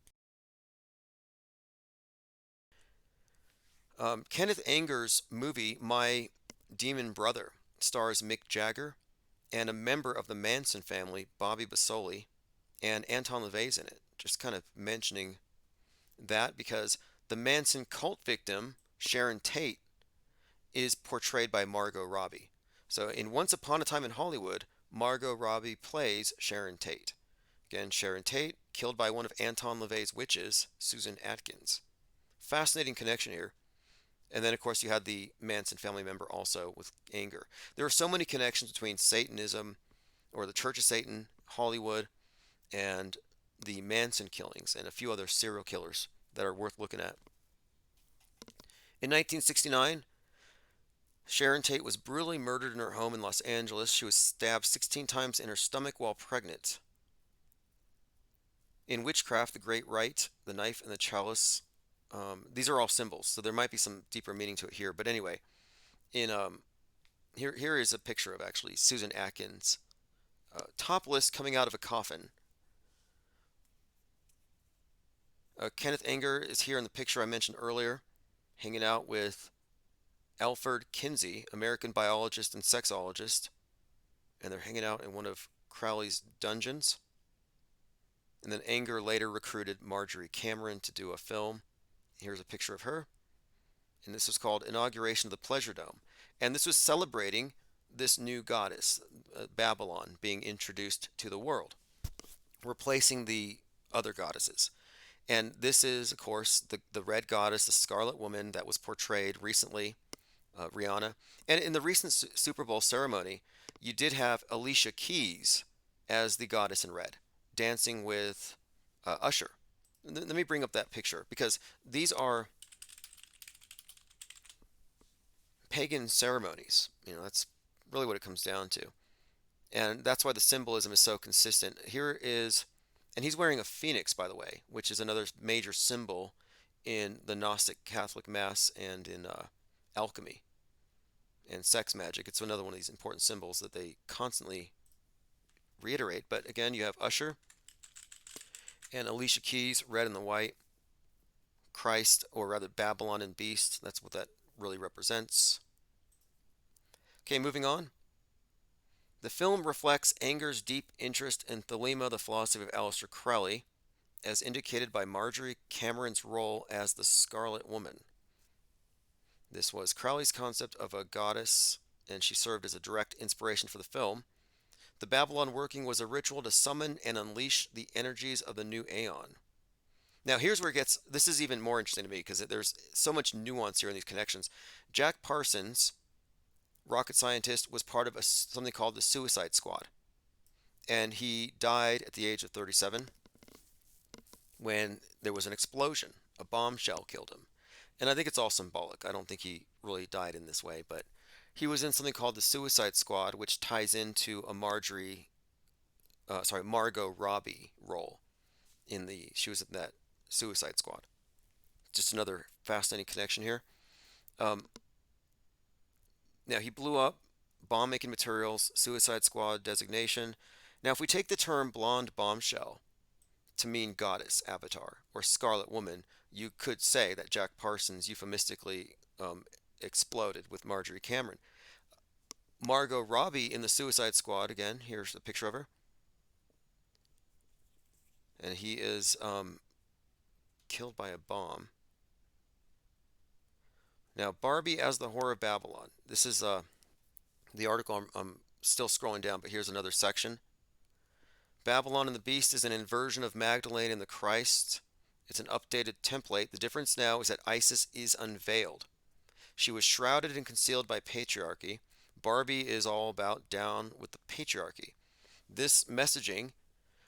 Kenneth Anger's movie My Demon Brother stars Mick Jagger and a member of the Manson family, Bobby Basoli, and Anton LaVey's in it. Just kind of mentioning that because the Manson cult victim, Sharon Tate, is portrayed by Margot Robbie. So in Once Upon a Time in Hollywood, Margot Robbie plays Sharon Tate. Again, Sharon Tate, killed by one of Anton LaVey's witches, Susan Atkins. Fascinating connection here. And then, of course, you had the Manson family member also with Anger. There are so many connections between Satanism, or the Church of Satan, Hollywood, and the Manson killings, and a few other serial killers that are worth looking at. In 1969, Sharon Tate was brutally murdered in her home in Los Angeles. She was stabbed 16 times in her stomach while pregnant. In witchcraft, the Great Rite, the knife, and the chalice, these are all symbols, so there might be some deeper meaning to it here. But anyway, in here is a picture of actually Susan Atkins, topless, coming out of a coffin. Kenneth Anger is here in the picture I mentioned earlier, hanging out with Alfred Kinsey, American biologist and sexologist, and they're hanging out in one of Crowley's dungeons. And then Anger later recruited Marjorie Cameron to do a film. Here's a picture of her. And this was called Inauguration of the Pleasure Dome. And this was celebrating this new goddess, Babylon, being introduced to the world, replacing the other goddesses. And this is, of course, the red goddess, the Scarlet Woman that was portrayed recently, Rihanna. And in the recent Super Bowl ceremony, you did have Alicia Keys as the goddess in red, dancing with Usher. Let me bring up that picture because these are pagan ceremonies. That's really what it comes down to. And that's why the symbolism is so consistent. Here is, and he's wearing a phoenix, by the way, which is another major symbol in the Gnostic Catholic Mass and in alchemy and sex magic. It's another one of these important symbols that they constantly reiterate. But again, you have Usher and Alicia Keys, red and the white. Christ, or rather Babylon and Beast, that's what that really represents. Okay, moving on. The film reflects Anger's deep interest in Thelema, the philosophy of Aleister Crowley, as indicated by Marjorie Cameron's role as the Scarlet Woman. This was Crowley's concept of a goddess, and she served as a direct inspiration for the film. The Babylon working was a ritual to summon and unleash the energies of the new aeon. Now, here's where this is even more interesting to me because there's so much nuance here in these connections. Jack Parsons, rocket scientist, was part of something called the Suicide Squad. And he died at the age of 37 when there was an explosion. A bombshell killed him. And I think it's all symbolic. I don't think he really died in this way, but he was in something called the Suicide Squad, which ties into a Margot Robbie role she was in that Suicide Squad. Just another fascinating connection here. Now he blew up, bomb making materials, Suicide Squad designation. Now if we take the term blonde bombshell to mean goddess, avatar, or Scarlet Woman, you could say that Jack Parsons euphemistically exploded with Marjorie Cameron. Margot Robbie in the Suicide Squad, again, here's a picture of her. And he is killed by a bomb. Now, Barbie as the Whore of Babylon. This is the article. I'm still scrolling down, but here's another section. Babylon and the Beast is an inversion of Magdalene and the Christ. It's an updated template. The difference now is that Isis is unveiled. She was shrouded and concealed by patriarchy, Barbie is all about down with the patriarchy. This messaging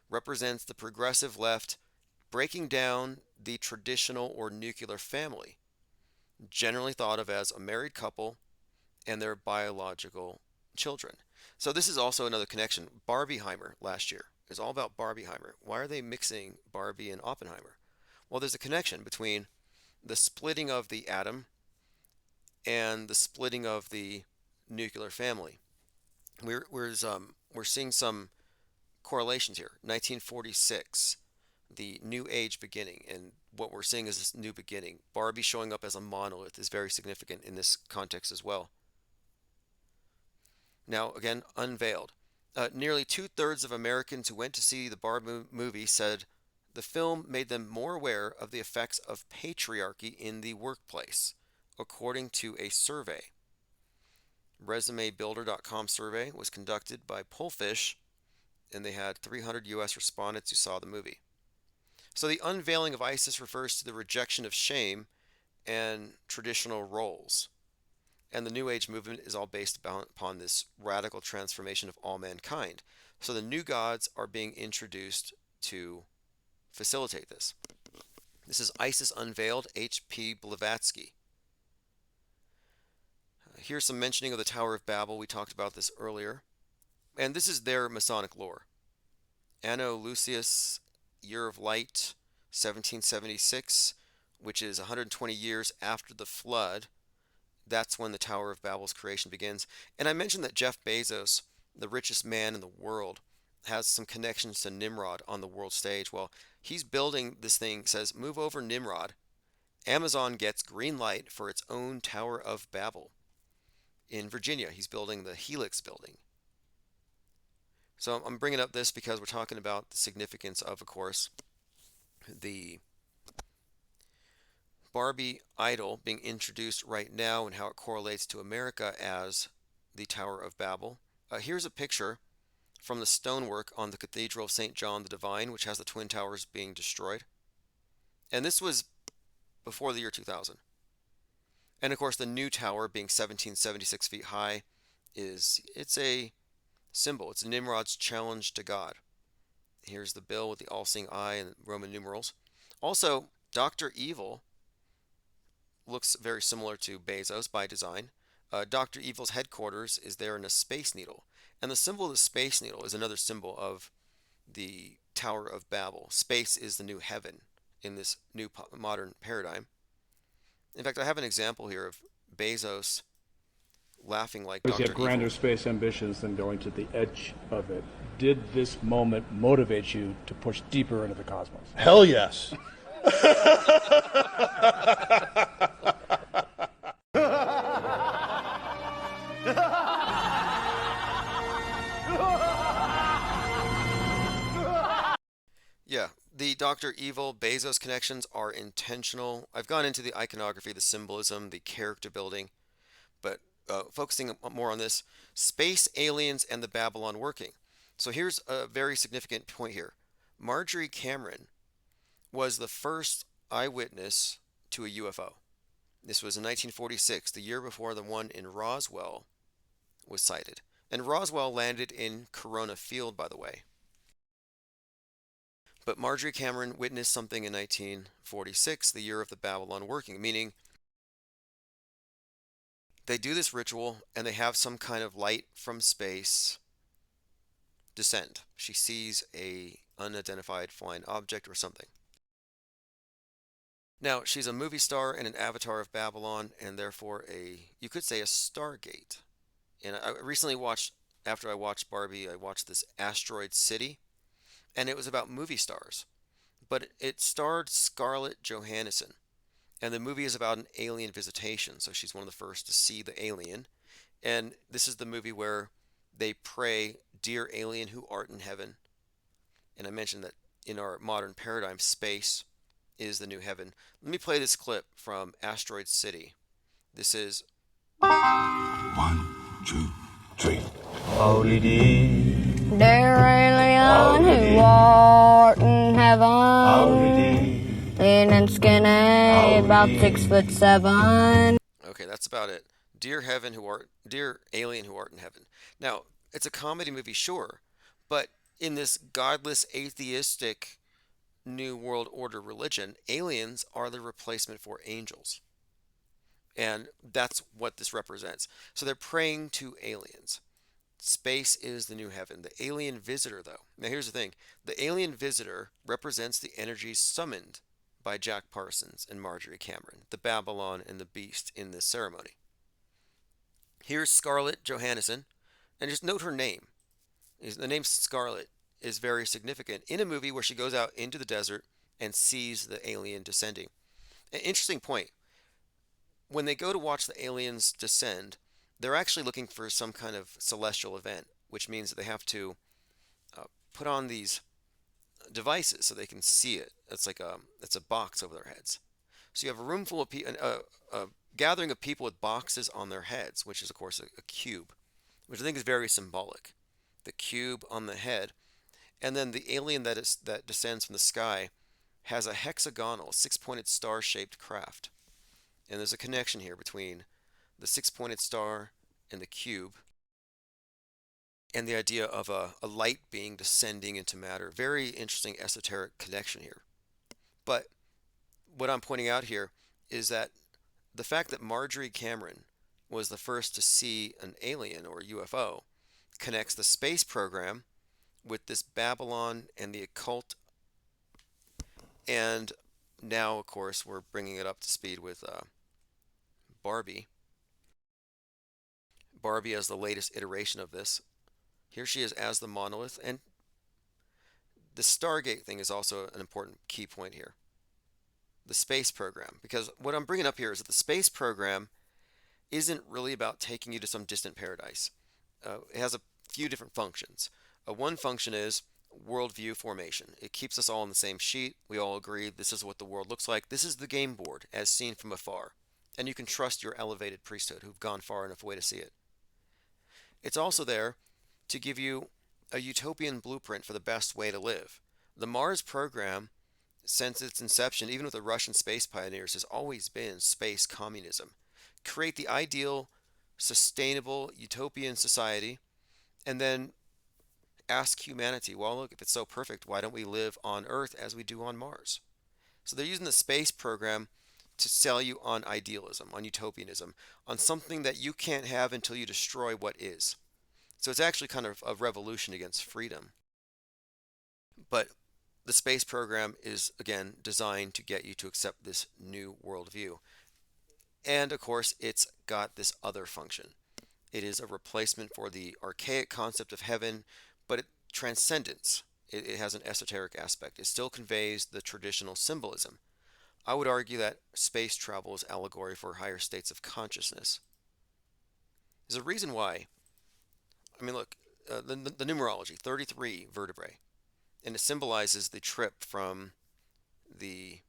represents the progressive left breaking down the traditional or nuclear family, generally thought of as a married couple and their biological children. So this is also another connection. Barbieheimer last year is all about Barbieheimer. Why are they mixing Barbie and Oppenheimer? Well, there's a connection between the splitting of the atom and the splitting of the nuclear family. We're seeing some correlations here. 1946, the new age beginning, and what we're seeing is this new beginning. Barbie showing up as a monolith is very significant in this context as well. Now, again, unveiled. Nearly two-thirds of Americans who went to see the Barbie movie said the film made them more aware of the effects of patriarchy in the workplace, according to a survey. ResumeBuilder.com survey was conducted by Pollfish, and they had 300 U.S. respondents who saw the movie. So the unveiling of ISIS refers to the rejection of shame and traditional roles. And the New Age movement is all based upon this radical transformation of all mankind. So the new gods are being introduced to facilitate this. This is ISIS Unveiled, H.P. Blavatsky. Here's some mentioning of the Tower of Babel. We talked about this earlier. And this is their Masonic lore. Anno Lucius, Year of Light, 1776, which is 120 years after the flood. That's when the Tower of Babel's creation begins. And I mentioned that Jeff Bezos, the richest man in the world, has some connections to Nimrod on the world stage. Well, he's building this thing, says, move over Nimrod. Amazon gets green light for its own Tower of Babel. In Virginia, he's building the Helix building. So I'm bringing up this because we're talking about the significance of course, the Barbie idol being introduced right now and how it correlates to America as the Tower of Babel. Here's a picture from the stonework on the Cathedral of St. John the Divine, which has the Twin Towers being destroyed. And this was before the year 2000. And of course, the new tower, being 1776 feet high, it's a symbol. It's Nimrod's challenge to God. Here's the bill with the all-seeing eye and Roman numerals. Also, Dr. Evil looks very similar to Bezos by design. Dr. Evil's headquarters is there in a space needle. And the symbol of the space needle is another symbol of the Tower of Babel. Space is the new heaven in this new modern paradigm. In fact, I have an example here of Bezos laughing like Dr. You have grander Evil. space ambitions than going to the edge of it. Did this moment motivate you to push deeper into the cosmos? Hell yes. Yeah, the Dr. Evil Bezos connections are intentional. I've gone into the iconography, the symbolism, the character building, but focusing more on this space, aliens, and the Babylon working. So here's a very significant point here. Marjorie Cameron was the first eyewitness to a UFO. This was in 1946, the year before the one in Roswell was sighted. And Roswell landed in Corona Field, by the way. But Marjorie Cameron witnessed something in 1946, the year of the Babylon working, meaning they do this ritual and they have some kind of light from space descend. She sees a unidentified flying object or something. Now, she's a movie star and an avatar of Babylon, and therefore you could say a Stargate. And I recently watched, after I watched Barbie, I watched this Asteroid City, and it was about movie stars. But it starred Scarlett Johansson, and the movie is about an alien visitation, so she's one of the first to see the alien. And this is the movie where they pray, "Dear alien who art in heaven." And I mentioned that in our modern paradigm, space is the new heaven. Let me play this clip from Asteroid City. This is 1, 2, 3. Dear alien who art in heaven, lean and skinny, about 6'7". okay, that's about it. dear alien who art in heaven. Now, it's a comedy movie, sure, but in this godless, atheistic New World Order religion, aliens are the replacement for angels. And that's what this represents. So they're praying to aliens. Space is the new heaven. The alien visitor, though. Now, here's the thing, the alien visitor represents the energies summoned by Jack Parsons and Marjorie Cameron, the Babylon and the Beast in this ceremony. Here's Scarlett Johansson, and just note her name. The name Scarlett is very significant in a movie where she goes out into the desert and sees the alien descending. An interesting point, when they go to watch the aliens descend, they're actually looking for some kind of celestial event, which means that they have to put on these devices so they can see it. It's a box over their heads. So you have a room full of people, a gathering of people with boxes on their heads, which is of course a cube, which I think is very symbolic. The cube on the head, and then the alien that descends from the sky has a hexagonal, six-pointed star-shaped craft. And there's a connection here between the six-pointed star and the cube, and the idea of a light being descending into matter. Very interesting esoteric connection here. But what I'm pointing out here is that the fact that Marjorie Cameron was the first to see an alien or UFO connects the space program with this Babylon and the occult. And now, of course, we're bringing it up to speed with Barbie. Barbie as the latest iteration of this. Here she is as the monolith, and the Stargate thing is also an important key point here. The space program, because what I'm bringing up here is that the space program isn't really about taking you to some distant paradise. It has a few different functions. One function is worldview formation. It keeps us all on the same sheet. We all agree this is what the world looks like. This is the game board as seen from afar. And you can trust your elevated priesthood who've gone far enough away to see it. It's also there to give you a utopian blueprint for the best way to live. The Mars program, since its inception, even with the Russian space pioneers, has always been space communism. Create the ideal, sustainable, utopian society, and then ask humanity, well, look, if it's so perfect, why don't we live on Earth as we do on Mars? So they're using the space program to sell you on idealism, on utopianism, on something that you can't have until you destroy what is. So it's actually kind of a revolution against freedom. But the space program is, again, designed to get you to accept this new worldview. And of course, it's got this other function. It is a replacement for the archaic concept of heaven, but it transcendence. It has an esoteric aspect. It still conveys the traditional symbolism. I would argue that space travel is allegory for higher states of consciousness. There's a reason why. I mean, look, the numerology, 33 vertebrae, and it symbolizes the trip from the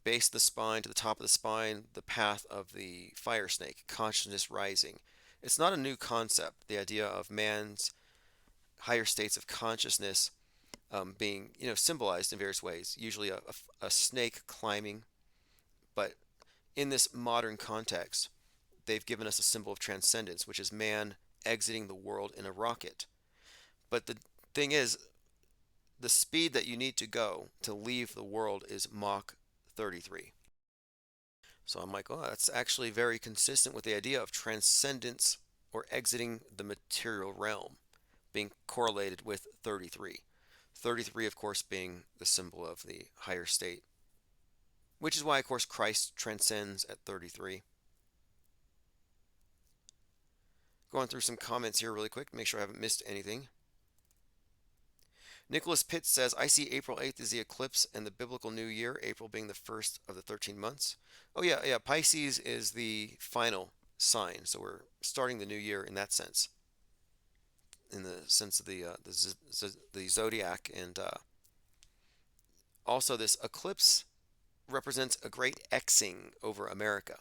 base of the spine to the top of the spine, the path of the fire snake, consciousness rising. It's not a new concept, the idea of man's higher states of consciousness being, symbolized in various ways, usually a snake climbing, but in this modern context, they've given us a symbol of transcendence, which is man exiting the world in a rocket. But the thing is, the speed that you need to go to leave the world is Mach 33. So I'm like, oh, that's actually very consistent with the idea of transcendence or exiting the material realm being correlated with 33. 33, of course, being the symbol of the higher state, which is why, of course, Christ transcends at 33. Going through some comments here really quick, make sure I haven't missed anything. Nicholas Pitts says, I see April 8th as the eclipse and the biblical new year, April being the first of the 13 months. Oh yeah, Pisces is the final sign, so we're starting the new year in that sense, in the sense of the zodiac, and also this eclipse represents a great Xing over America.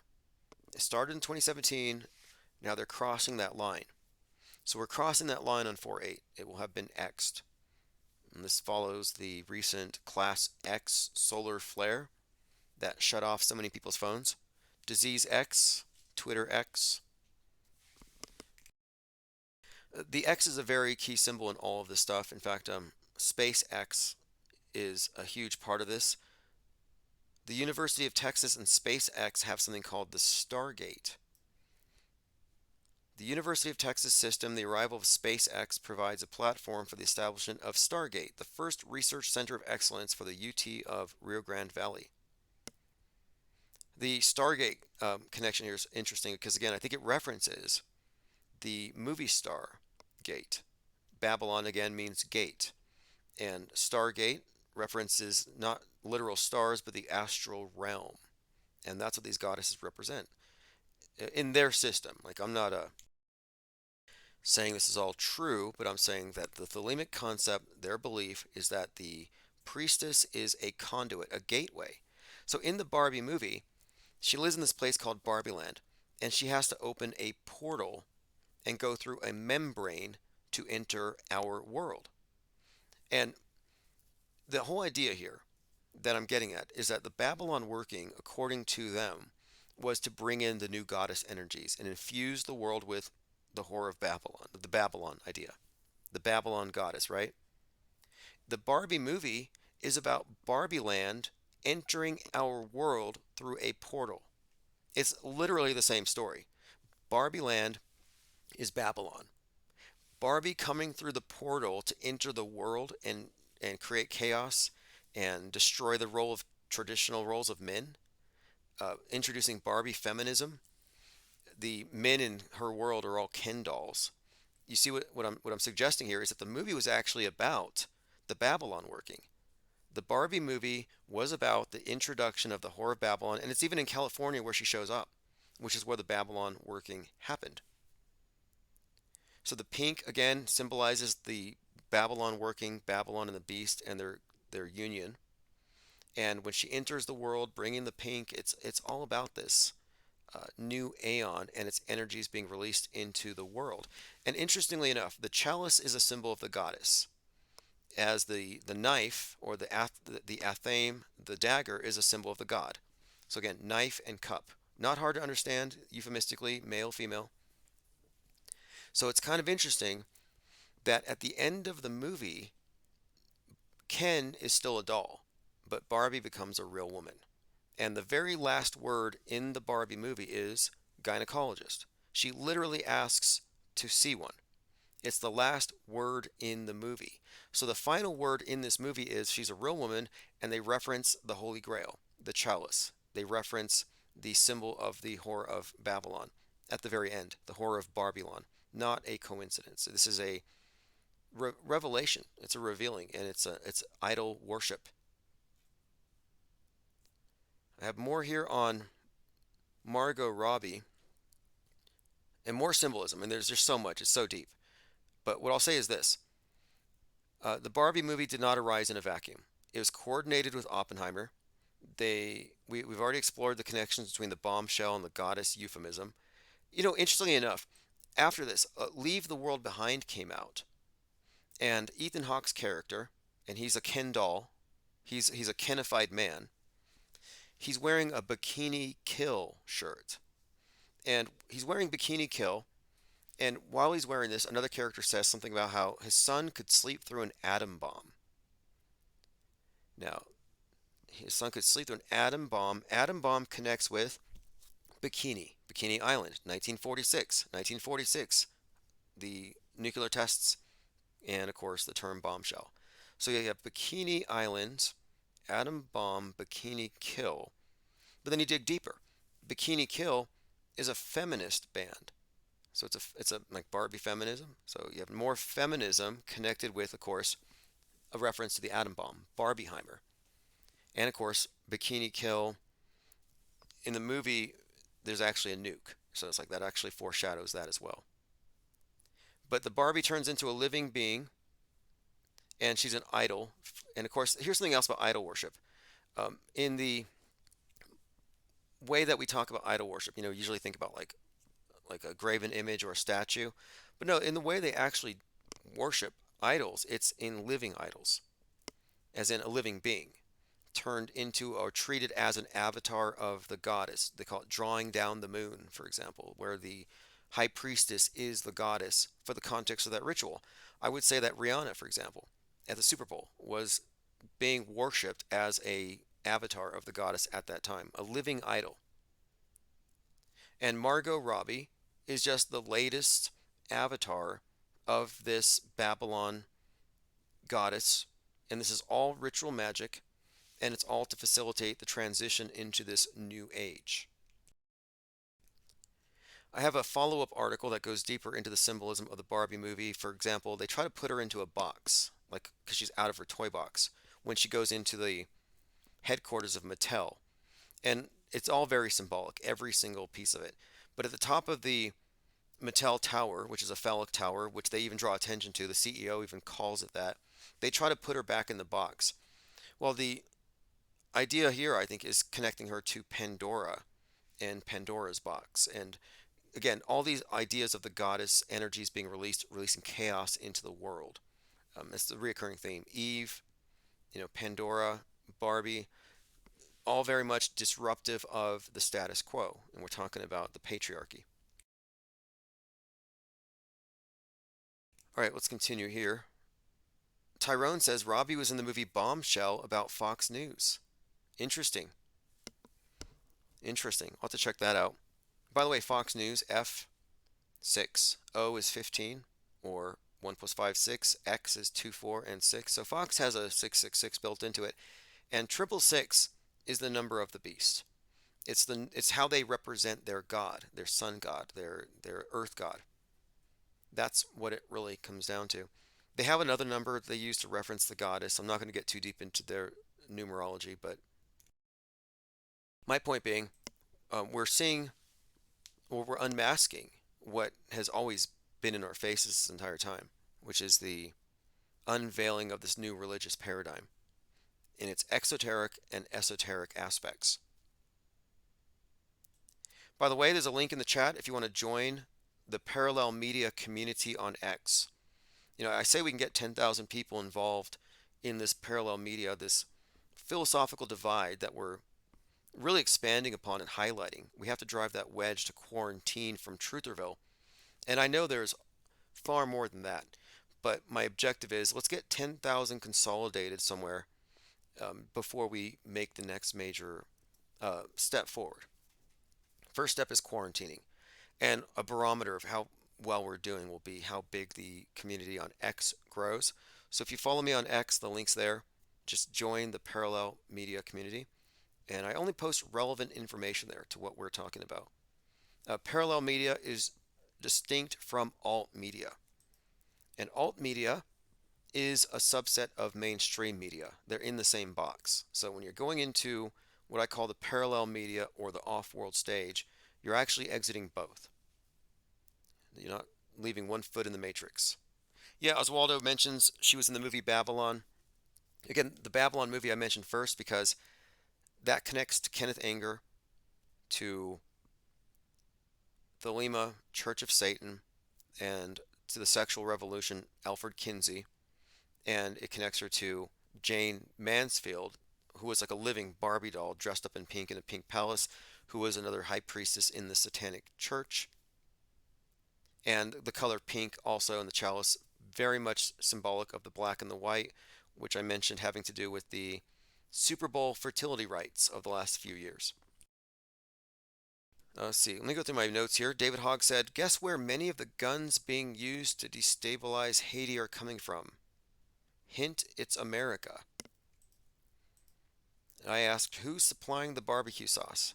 It started in 2017, now they're crossing that line. So we're crossing that line on 4/8. It will have been X'd. And this follows the recent Class X solar flare that shut off so many people's phones. Disease X, Twitter X. The X is a very key symbol in all of this stuff. In fact, SpaceX is a huge part of this. The University of Texas and SpaceX have something called the Stargate. The University of Texas system, the arrival of SpaceX provides a platform for the establishment of Stargate, the first research center of excellence for the UT of Rio Grande Valley. The Stargate connection here is interesting because, again, I think it references the movie Stargate. Babylon, again, means gate. And Stargate references not literal stars, but the astral realm. And that's what these goddesses represent in their system. Like, I'm not saying this is all true, but I'm saying that the Thelemic concept, their belief, is that the priestess is a conduit, a gateway. So in the Barbie movie, she lives in this place called Barbieland, and she has to open a portal and go through a membrane to enter our world. And the whole idea here that I'm getting at is that the Babylon working, according to them, was to bring in the new goddess energies and infuse the world with the Whore of Babylon, the Babylon idea, the Babylon goddess, right? The Barbie movie is about Barbie Land entering our world through a portal. It's literally the same story. Barbie Land is Babylon. Barbie coming through the portal to enter the world and create chaos and destroy the role of traditional roles of men, introducing Barbie feminism. The men in her world are all Ken dolls. You see what I'm suggesting here is that the movie was actually about the Babylon working. The Barbie movie was about the introduction of the Whore of Babylon, and it's even in California where she shows up, which is where the Babylon working happened. So the pink again symbolizes the Babylon working, Babylon and the beast and their union. And when she enters the world bringing the pink, it's all about this new aeon and its energies being released into the world. And interestingly enough, the chalice is a symbol of the goddess, as the knife or the athame, the dagger, is a symbol of the god. So again, knife and cup. Not hard to understand, euphemistically, male, female. So it's kind of interesting that at the end of the movie, Ken is still a doll, but Barbie becomes a real woman. And the very last word in the Barbie movie is gynecologist. She literally asks to see one. It's the last word in the movie. So the final word in this movie is she's a real woman, and they reference the Holy Grail, the chalice. They reference the symbol of the Whore of Babylon at the very end, the Whore of Barbylon. Not a coincidence. This is a revelation. It's a revealing, and it's idol worship. I have more here on Margot Robbie and more symbolism, and there's just so much. It's so deep. But what I'll say is this. The Barbie movie did not arise in a vacuum. It was coordinated with Oppenheimer. We've already explored the connections between the bombshell and the goddess euphemism. You know, interestingly enough, after this, Leave the World Behind came out. And Ethan Hawke's character, and he's a Ken doll, he's a Kenified man. He's wearing a Bikini Kill shirt. And he's wearing Bikini Kill, and while he's wearing this, another character says something about how his son could sleep through an atom bomb. Now, his son could sleep through an atom bomb. Atom bomb connects with Bikini Island, 1946, the nuclear tests, and of course the term bombshell. So you have Bikini Island, atom bomb, Bikini Kill. But then you dig deeper. Bikini Kill is a feminist band. So it's a like Barbie feminism. So you have more feminism connected with, of course, a reference to the atom bomb, Barbieheimer. And of course, Bikini Kill. In the movie, there's actually a nuke. So it's like that actually foreshadows that as well. But the Barbie turns into a living being, and she's an idol. And of course, here's something else about idol worship. In the way that we talk about idol worship, you know, usually think about like a graven image or a statue. But no, in the way they actually worship idols, it's in living idols, as in a living being. turned into or treated as an avatar of the goddess. They call it drawing down the moon, for example, where the high priestess is the goddess for the context of that ritual. I would say that Rihanna, for example, at the Super Bowl was being worshipped as a avatar of the goddess at that time, a living idol. And Margot Robbie is just the latest avatar of this Babylon goddess. And this is all ritual magic, and it's all to facilitate the transition into this new age. I have a follow-up article that goes deeper into the symbolism of the Barbie movie. For example, they try to put her into a box, like because she's out of her toy box, when she goes into the headquarters of Mattel. And it's all very symbolic, every single piece of it. But at the top of the Mattel Tower, which is a phallic tower, which they even draw attention to, the CEO even calls it that, they try to put her back in the box. Well, the idea here, I think, is connecting her to Pandora and Pandora's box. And again, all these ideas of the goddess energies being released, releasing chaos into the world. It's the reoccurring theme. Eve, Pandora, Barbie, all very much disruptive of the status quo. And we're talking about the patriarchy. All right, let's continue here. Tyrone says Robbie was in the movie Bombshell about Fox News. Interesting. Interesting. I'll have to check that out. By the way, Fox News, F6. O is 15, or 1 plus 5, 6. X is 2, 4, and 6. So Fox has a 666 built into it. And 666 is the number of the beast. It's how they represent their god, their sun god, their earth god. That's what it really comes down to. They have another number they use to reference the goddess. I'm not going to get too deep into their numerology, but my point being, we're seeing, or we're unmasking what has always been in our faces this entire time, which is the unveiling of this new religious paradigm in its exoteric and esoteric aspects. By the way, there's a link in the chat if you want to join the Parallel Media community on X. I say we can get 10,000 people involved in this parallel media, this philosophical divide that we're really expanding upon and highlighting. We have to drive that wedge to quarantine from Trutherville. And I know there's far more than that. But my objective is let's get 10,000 consolidated somewhere before we make the next major step forward. First step is quarantining. And a barometer of how well we're doing will be how big the community on X grows. So if you follow me on X, the link's there. Just join the Parallel Media community. And I only post relevant information there to what we're talking about. Parallel Media is distinct from alt media. And alt media is a subset of mainstream media. They're in the same box. So when you're going into what I call the parallel media or the off-world stage, you're actually exiting both. You're not leaving one foot in the matrix. Yeah, Oswaldo mentions she was in the movie Babylon. Again, the Babylon movie I mentioned first because that connects to Kenneth Anger, to Thelema, Church of Satan, and to the sexual revolution, Alfred Kinsey. And it connects her to Jane Mansfield, who was like a living Barbie doll dressed up in pink in a pink palace, who was another high priestess in the Satanic Church. And the color pink also in the chalice, very much symbolic of the black and the white, which I mentioned having to do with the Super Bowl fertility rites of the last few years. Let's see, let me go through my notes here. David Hogg said, guess where many of the guns being used to destabilize Haiti are coming from? Hint, it's America. I asked, who's supplying the barbecue sauce?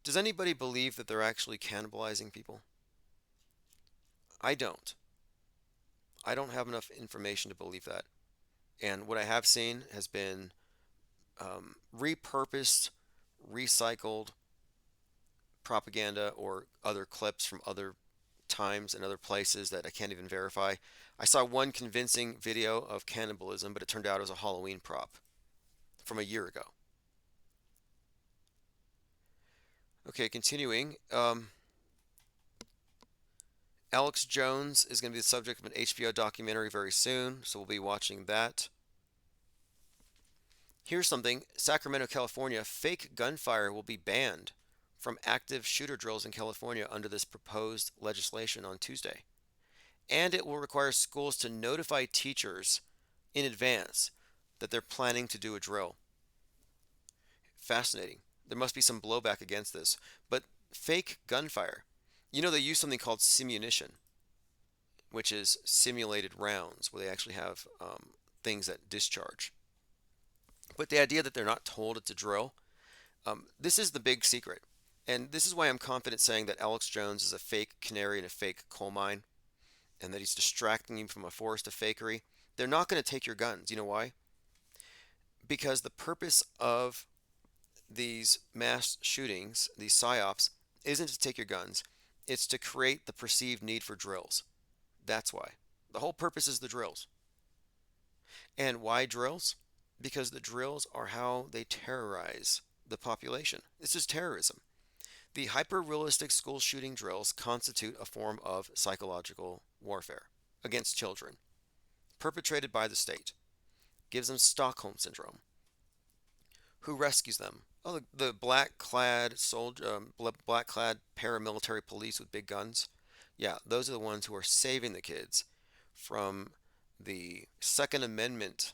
Does anybody believe that they're actually cannibalizing people? I don't. I don't have enough information to believe that. And what I have seen has been repurposed, recycled propaganda or other clips from other times and other places that I can't even verify. I saw one convincing video of cannibalism, but it turned out it was a Halloween prop from a year ago. Okay, continuing. Alex Jones is going to be the subject of an HBO documentary very soon, so we'll be watching that. Here's something: Sacramento, California, fake gunfire will be banned from active shooter drills in California under this proposed legislation on Tuesday. And it will require schools to notify teachers in advance that they're planning to do a drill. Fascinating. There must be some blowback against this. But fake gunfire, they use something called simunition, which is simulated rounds where they actually have things that discharge. But the idea that they're not told it's a drill, this is the big secret. And this is why I'm confident saying that Alex Jones is a fake canary in a fake coal mine and that he's distracting you from a forest of fakery. They're not going to take your guns. You know why? Because the purpose of these mass shootings, these psyops, isn't to take your guns. It's to create the perceived need for drills. That's why. The whole purpose is the drills. And why drills? Because the drills are how they terrorize the population. This is terrorism. The hyper-realistic school shooting drills constitute a form of psychological warfare against children, perpetrated by the state. Gives them Stockholm syndrome. Who rescues them? Oh, the black-clad black-clad paramilitary police with big guns. Yeah, those are the ones who are saving the kids from the Second Amendment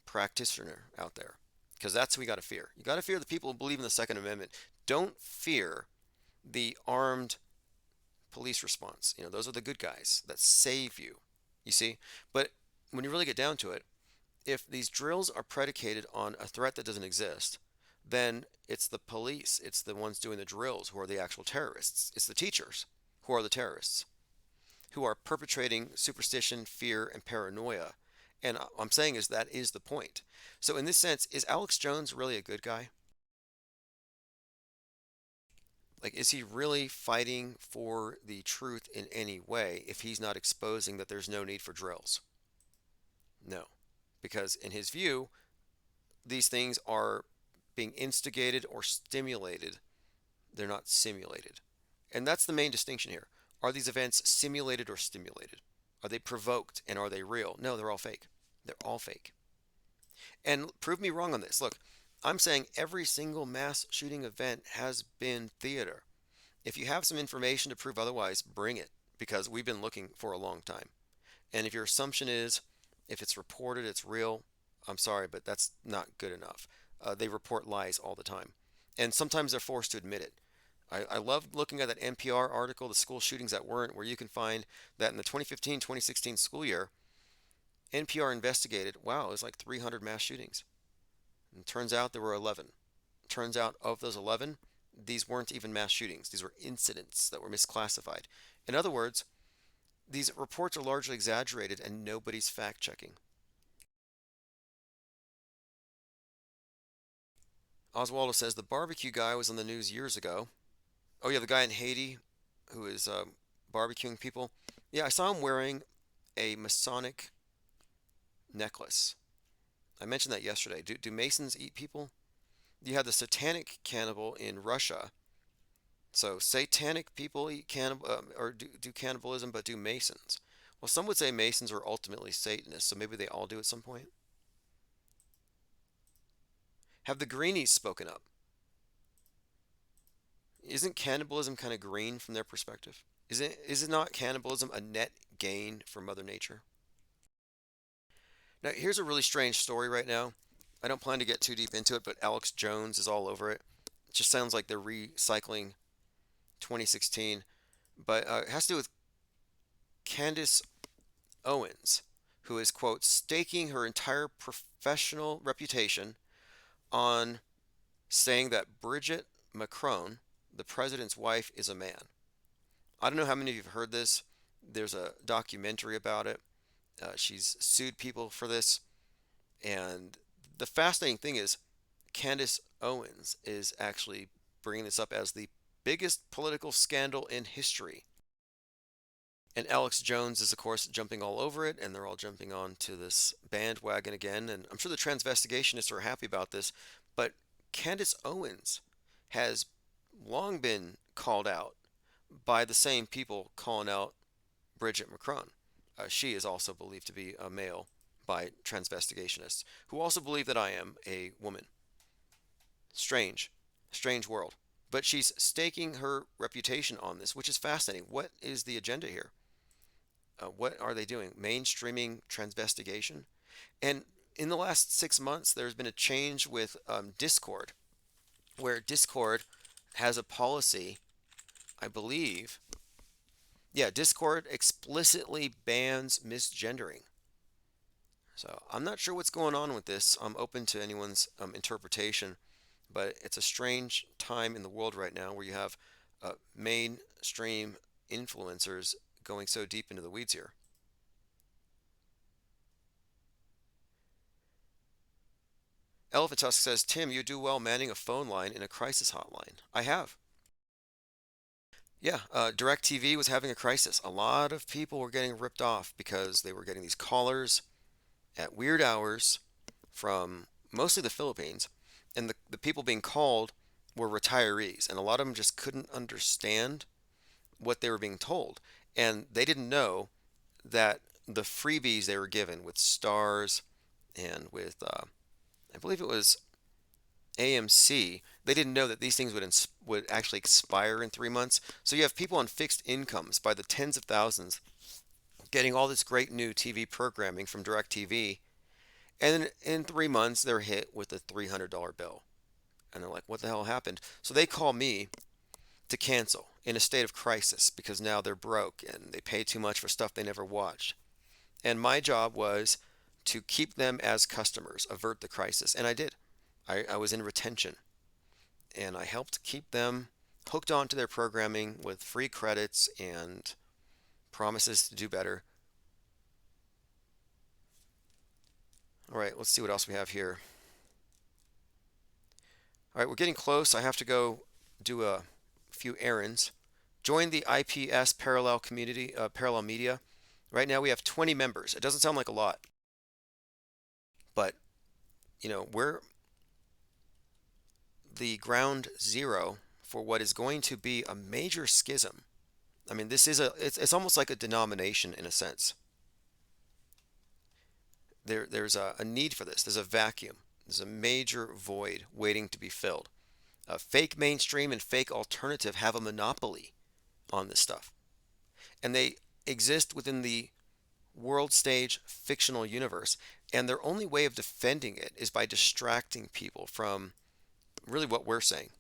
practitioner out there. Because that's who we got to fear. You got to fear the people who believe in the Second Amendment. Don't fear the armed police response. Those are the good guys that save you. You see? But when you really get down to it, if these drills are predicated on a threat that doesn't exist, then it's the police, it's the ones doing the drills who are the actual terrorists. It's the teachers who are the terrorists, who are perpetrating superstition, fear, and paranoia. And I'm saying is that is the point. So in this sense, is Alex Jones really a good guy? Like, is he really fighting for the truth in any way if he's not exposing that there's no need for drills? No. Because in his view, these things are being instigated or stimulated. They're not simulated. And that's the main distinction here. Are these events simulated or stimulated? Are they provoked and are they real? No, they're all fake. They're all fake. And prove me wrong on this. Look, I'm saying every single mass shooting event has been theater. If you have some information to prove otherwise, bring it, because we've been looking for a long time. And if your assumption is, if it's reported, it's real, I'm sorry, but that's not good enough. They report lies all the time. And sometimes they're forced to admit it. I love looking at that NPR article, the school shootings that weren't, where you can find that in the 2015-2016 school year, NPR investigated, wow, it was like 300 mass shootings. And it turns out there were 11. Turns out of those 11, these weren't even mass shootings. These were incidents that were misclassified. In other words, these reports are largely exaggerated and nobody's fact checking. Oswaldo says the barbecue guy was on the news years ago. Oh yeah, the guy in Haiti who is barbecuing people. Yeah, I saw him wearing a Masonic necklace. I mentioned that yesterday. Do Masons eat people? You have the satanic cannibal in Russia. So satanic people eat cannibal or do cannibalism, but do Masons? Well, some would say Masons are ultimately Satanists, so maybe they all do at some point. Have the Greenies spoken up? Isn't cannibalism kind of green from their perspective? Is it not cannibalism a net gain for Mother Nature? Now, here's a really strange story right now. I don't plan to get too deep into it, but Alex Jones is all over it. It just sounds like they're recycling 2016. But it has to do with Candace Owens, who is, quote, staking her entire professional reputation on saying that Bridget Macron, the president's wife, is a man. I don't know how many of you have heard this. There's a documentary about it. She's sued people for this. And the fascinating thing is Candace Owens is actually bringing this up as the biggest political scandal in history. And Alex Jones is, of course, jumping all over it, and they're all jumping on to this bandwagon again. And I'm sure the transvestigationists are happy about this, but Candace Owens has long been called out by the same people calling out Bridget Macron. She is also believed to be a male, by transvestigationists who also believe that I am a woman. Strange, strange world. But she's staking her reputation on this, which is fascinating. What is the agenda here? What are they doing? Mainstreaming transvestigation? And in the last 6 months, there's been a change with Discord, where Discord has a policy, I believe. Yeah, Discord explicitly bans misgendering. So I'm not sure what's going on with this. I'm open to anyone's interpretation, but it's a strange time in the world right now where you have mainstream influencers going so deep into the weeds here. Elephant Tusk says, Tim, you do well manning a phone line in a crisis hotline. I have. Yeah, DirecTV was having a crisis. A lot of people were getting ripped off because they were getting these callers at weird hours from mostly the Philippines, and the people being called were retirees, and a lot of them just couldn't understand what they were being told, and they didn't know that the freebies they were given with Stars and with I believe it was AMC, they didn't know that these things would actually expire in 3 months. So you have people on fixed incomes by the tens of thousands getting all this great new TV programming from DirecTV, and then in 3 months they're hit with a $300 bill, and they're like, "What the hell happened?" So they call me to cancel in a state of crisis because now they're broke and they pay too much for stuff they never watched. And my job was to keep them as customers, avert the crisis, and I did. I was in retention, and I helped keep them hooked onto their programming with free credits and promises to do better. All right, let's see what else we have here. All right, we're getting close. I have to go do a few errands. Join the IPS Parallel community, Parallel Media. Right now we have 20 members. It doesn't sound like a lot, but we're the ground zero for what is going to be a major schism. I mean, this is it's almost like a denomination in a sense. There's a need for this. There's a vacuum. There's a major void waiting to be filled. Fake mainstream and fake alternative have a monopoly on this stuff, and they exist within the world stage fictional universe, and their only way of defending it is by distracting people from really what we're saying,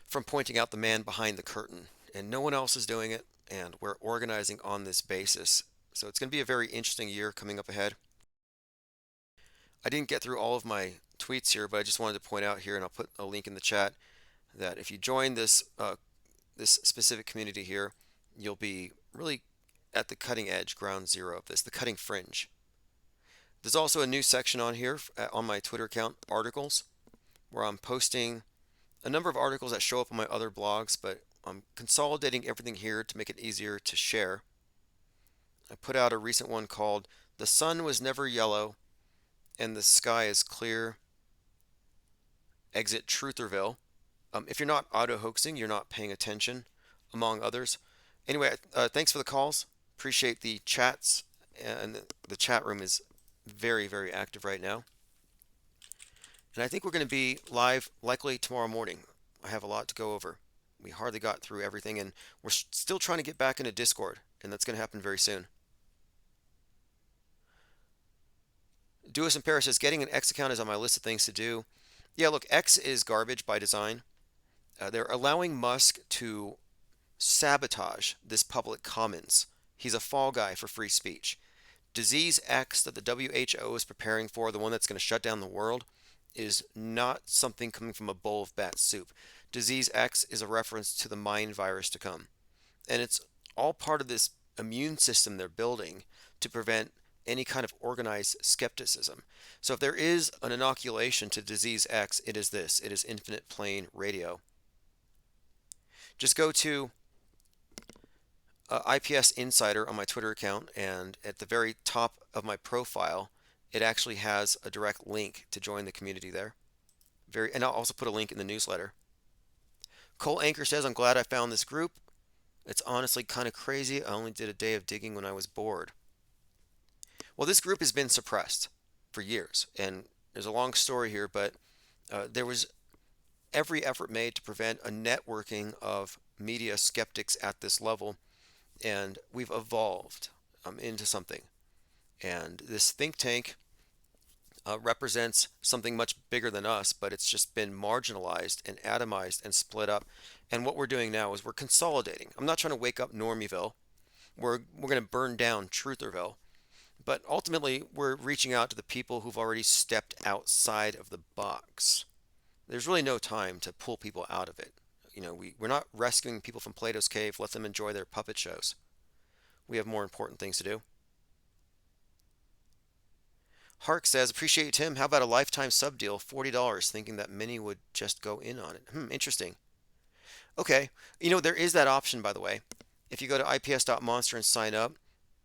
from pointing out the man behind the curtain, and no one else is doing it, and we're organizing on this basis. So it's going to be a very interesting year coming up ahead. I didn't get through all of my tweets here, but I just wanted to point out here, and I'll put a link in the chat, that if you join this specific community here, you'll be really at the cutting edge, ground zero of this, the cutting fringe. There's also a new section on here on my Twitter account, articles, where I'm posting a number of articles that show up on my other blogs, but I'm consolidating everything here to make it easier to share. I put out a recent one called "The Sun Was Never Yellow and the Sky is Clear. Exit Trutherville." If you're not auto-hoaxing, you're not paying attention, among others. Anyway, thanks for the calls. Appreciate the chats, and the chat room is very, very active right now. And I think we're going to be live likely tomorrow morning. I have a lot to go over. We hardly got through everything, and we're still trying to get back into Discord, and that's going to happen very soon. Duos in Paris says, getting an X account is on my list of things to do. Yeah, look, X is garbage by design. They're allowing Musk to sabotage this public commons. He's a fall guy for free speech. Disease X that the WHO is preparing for, the one that's going to shut down the world, is not something coming from a bowl of bat soup. Disease X is a reference to the mind virus to come. And it's all part of this immune system they're building to prevent any kind of organized skepticism. So if there is an inoculation to Disease X, it is this. It is Infinite Plane Radio. Just go to IPS Insider on my Twitter account, and at the very top of my profile, it actually has a direct link to join the community there. And I'll also put a link in the newsletter. Cole Anchor says, I'm glad I found this group. It's honestly kind of crazy. I only did a day of digging when I was bored. Well, this group has been suppressed for years, and there's a long story here, but there was every effort made to prevent a networking of media skeptics at this level, and we've evolved into something. And this think tank represents something much bigger than us, but it's just been marginalized and atomized and split up. And what we're doing now is we're consolidating. I'm not trying to wake up Normieville. We're going to burn down Trutherville. But ultimately, we're reaching out to the people who've already stepped outside of the box. There's really no time to pull people out of it. We're not rescuing people from Plato's cave, let them enjoy their puppet shows. We have more important things to do. Hark says, appreciate you, Tim. How about a lifetime sub deal, $40, thinking that many would just go in on it? Interesting. Okay. There is that option, by the way. If you go to ips.monster and sign up,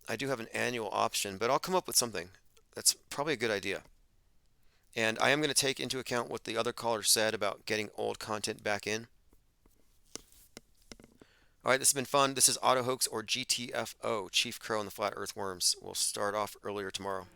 I do have an annual option, but I'll come up with something. That's probably a good idea. And I am going to take into account what the other caller said about getting old content back in. All right, this has been fun. This is Auto Hoax, or GTFO, Chief Crow and the Flat Earth Worms. We'll start off earlier tomorrow.